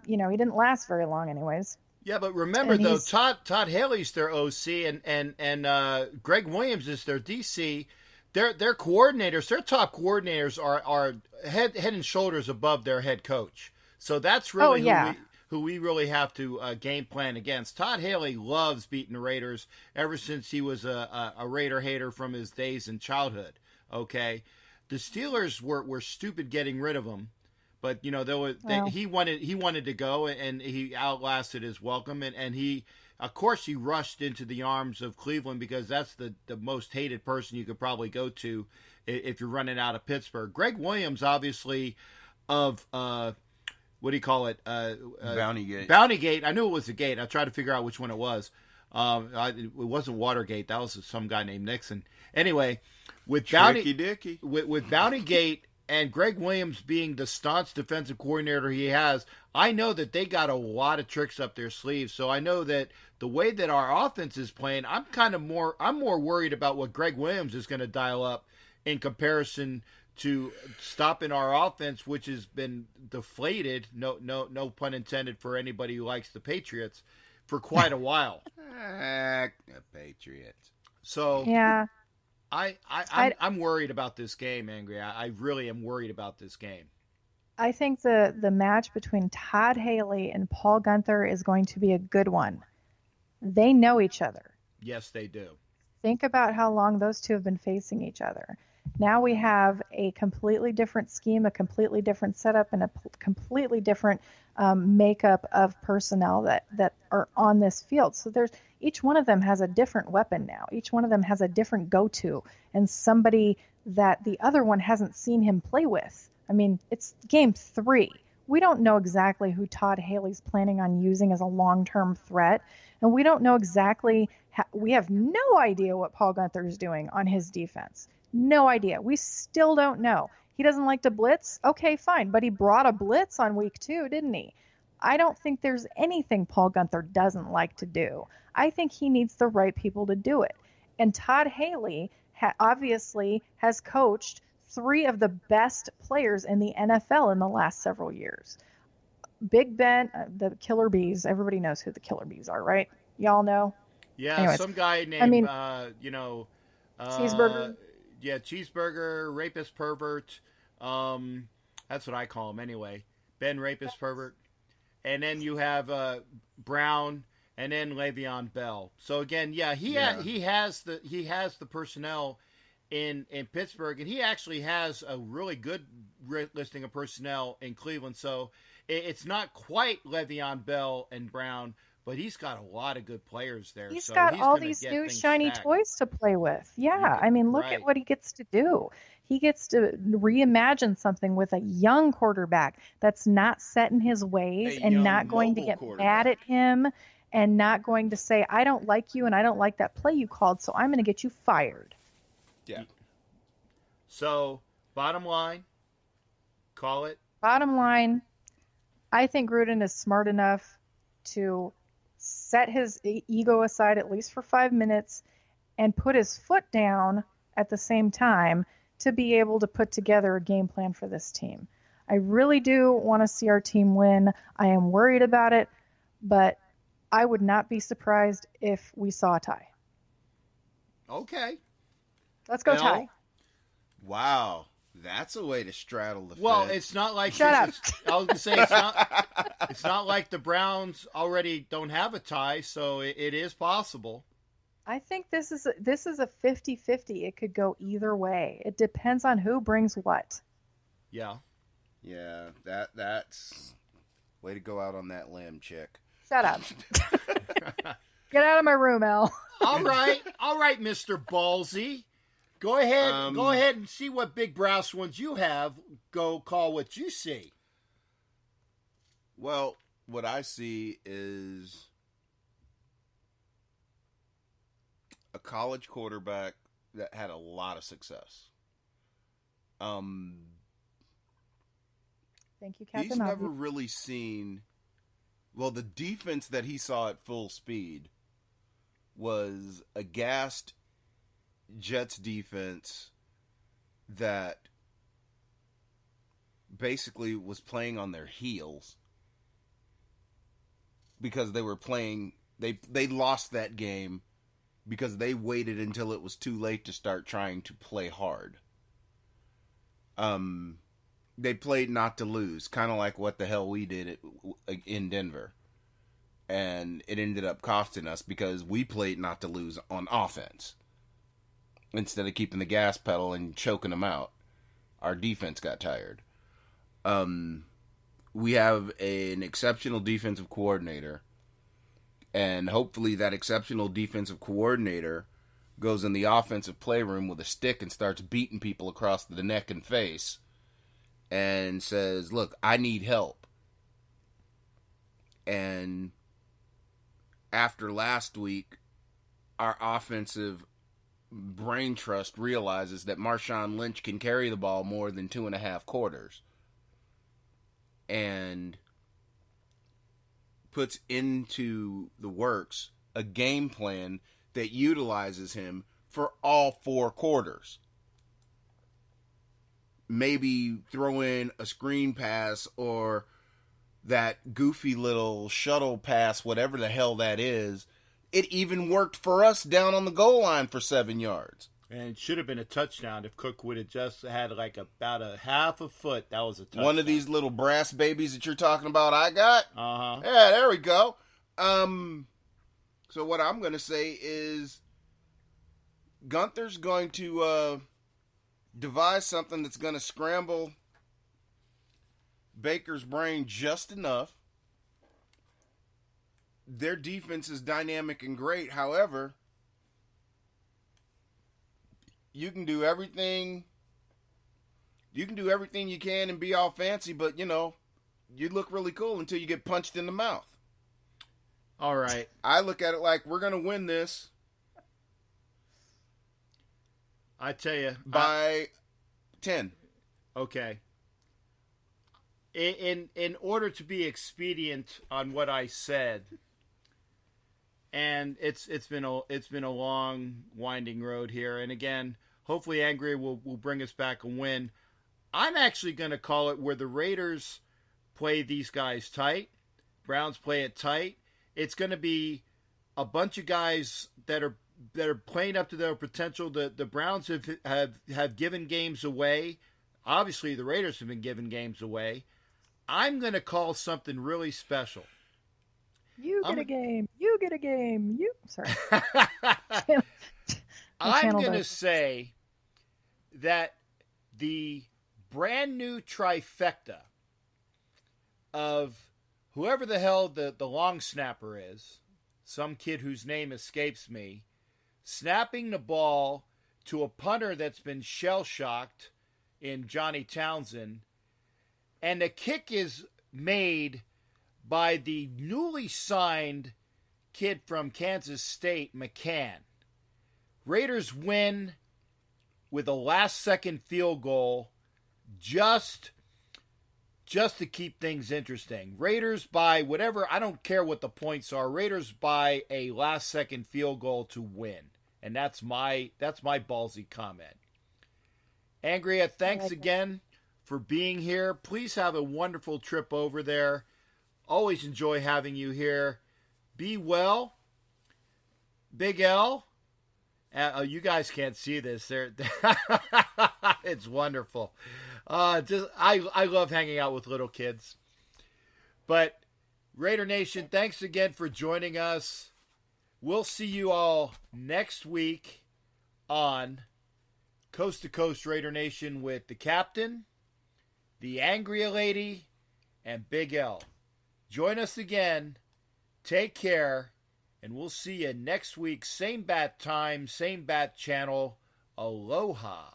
he didn't last very long anyways. Yeah, but remember, though, Todd Haley's their OC and Greg Williams is their DC. Their coordinators, their top coordinators are head and shoulders above their head coach. So that's really who we really have to game plan against. Todd Haley loves beating the Raiders ever since he was a Raider hater from his days in childhood. Okay, the Steelers were stupid getting rid of him, but he wanted to go, and he outlasted his welcome, and he. Of course, he rushed into the arms of Cleveland because that's the most hated person you could probably go to if you're running out of Pittsburgh. Greg Williams, obviously, of what do you call it? Bountygate. Bountygate. I knew it was a gate. I tried to figure out which one it was. It wasn't Watergate. That was some guy named Nixon. Anyway, with Bountygate and Greg Williams being the staunch defensive coordinator he has, I know that they got a lot of tricks up their sleeves. So I know that the way that our offense is playing, I'm more worried about what Greg Williams is going to dial up in comparison to stopping our offense, which has been deflated. No pun intended for anybody who likes the Patriots for quite a while. The Patriots. So yeah. I'm worried about this game, Angry. I really am worried about this game. I think the match between Todd Haley and Paul Gunther is going to be a good one. They know each other. Yes, they do. Think about how long those two have been facing each other. Now we have a completely different scheme, a completely different setup, and a completely different makeup of personnel that are on this field. So each one of them has a different weapon now. Each one of them has a different go-to and somebody that the other one hasn't seen him play with. I mean, it's game 3. We don't know exactly who Todd Haley's planning on using as a long-term threat, and we don't know exactly. We have no idea what Paul Gunther is doing on his defense. No idea. We still don't know. He doesn't like to blitz? Okay, fine. But he brought a blitz on week 2, didn't he? I don't think there's anything Paul Gunther doesn't like to do. I think he needs the right people to do it. And Todd Haley obviously has coached 3 of the best players in the NFL in the last several years. Big Ben, the Killer Bees. Everybody knows who the Killer Bees are, right? Y'all know. Yeah, Anyways, some guy I named mean, uh, Cheeseburger. yeah, cheeseburger, rapist pervert. That's what I call him anyway. Ben rapist pervert. And then you have Brown, and then Le'Veon Bell. So again, yeah, he has the personnel in Pittsburgh, and he actually has a really good listing of personnel in Cleveland. So it's not quite Le'Veon Bell and Brown, but he's got a lot of good players there. He's so got he's all gonna these get new things shiny stacked. toys to play with. Yeah, can- I mean, look right. at what he gets to do. He gets to reimagine something with a young quarterback that's not set in his ways A and young not going to mobile get quarterback. mad at him and not going to say, I don't like you and I don't like that play you called, so I'm going to get you fired. Yeah. So bottom line, call it. Bottom line, I think Gruden is smart enough to set his ego aside at least for 5 minutes and put his foot down at the same time to be able to put together a game plan for this team. I really do want to see our team win. I am worried about it, but I would not be surprised if we saw a tie. Okay. Let's go Well, tie. Wow. That's a way to straddle the Well, fence. it's not like Shut up. I was gonna say it's not. It's not like the Browns already don't have a tie, so it is possible. I think this is a 50-50. It could go either way. It depends on who brings what. Yeah. Yeah, that's way to go out on that limb, chick. Shut up. Get out of my room, Al. all right, Mr. Ballsy. Go ahead and see what big brass ones you have. Go call what you see. Well, what I see is a college quarterback that had a lot of success. Thank you, Captain He's never Obvious. really seen. Well, the defense that he saw at full speed was a gassed Jets defense that basically was playing on their heels because they were playing. They lost that game because they waited until it was too late to start trying to play hard. They played not to lose, kind of like what the hell we did in Denver. And it ended up costing us because we played not to lose on offense. Instead of keeping the gas pedal and choking them out, our defense got tired. We have an exceptional defensive coordinator, and hopefully that exceptional defensive coordinator goes in the offensive playroom with a stick and starts beating people across the neck and face and says, look, I need help. And after last week, our offensive brain trust realizes that Marshawn Lynch can carry the ball more than 2.5 quarters. And puts into the works a game plan that utilizes him for all 4 quarters. Maybe throw in a screen pass or that goofy little shuttle pass, whatever the hell that is. It even worked for us down on the goal line for 7 yards. And it should have been a touchdown if Cook would have just had like about a half a foot. That was a touchdown. One of these little brass babies that you're talking about, I got. Uh-huh. Yeah, there we go. So what I'm going to say is Gunther's going to devise something that's going to scramble Baker's brain just enough. Their defense is dynamic and great. However, you can do everything you can and be all fancy, but you look really cool until you get punched in the mouth. All right. I look at it like we're going to win this I tell you. by 10. Okay. In order to be expedient on what I said, and it's been a long winding road here, and again, hopefully Angry will bring us back a win. I'm actually going to call it where the Raiders play these guys tight, Browns play it tight. It's going to be a bunch of guys that are playing up to their potential. The Browns have given games away. Obviously, the Raiders have been giving games away. I'm going to call something really special. You get a game. You get a game. You. Sorry. I'm going to say that the brand new trifecta of whoever the hell the long snapper is, some kid whose name escapes me, snapping the ball to a punter that's been shell-shocked in Johnny Townsend, and the kick is made by the newly signed kid from Kansas State, McCann. Raiders win with a last-second field goal just to keep things interesting. Raiders by whatever, I don't care what the points are. Raiders by a last-second field goal to win. And that's my ballsy comment. Angria, thanks again for being here. Please have a wonderful trip over there. Always enjoy having you here. Be well. Big L. You guys can't see this. It's wonderful. I love hanging out with little kids. But Raider Nation, thanks again for joining us. We'll see you all next week on Coast to Coast Raider Nation with the captain, the Angria Lady, and Big L. Join us again. Take care. And we'll see you next week. Same bat time, same bat channel. Aloha.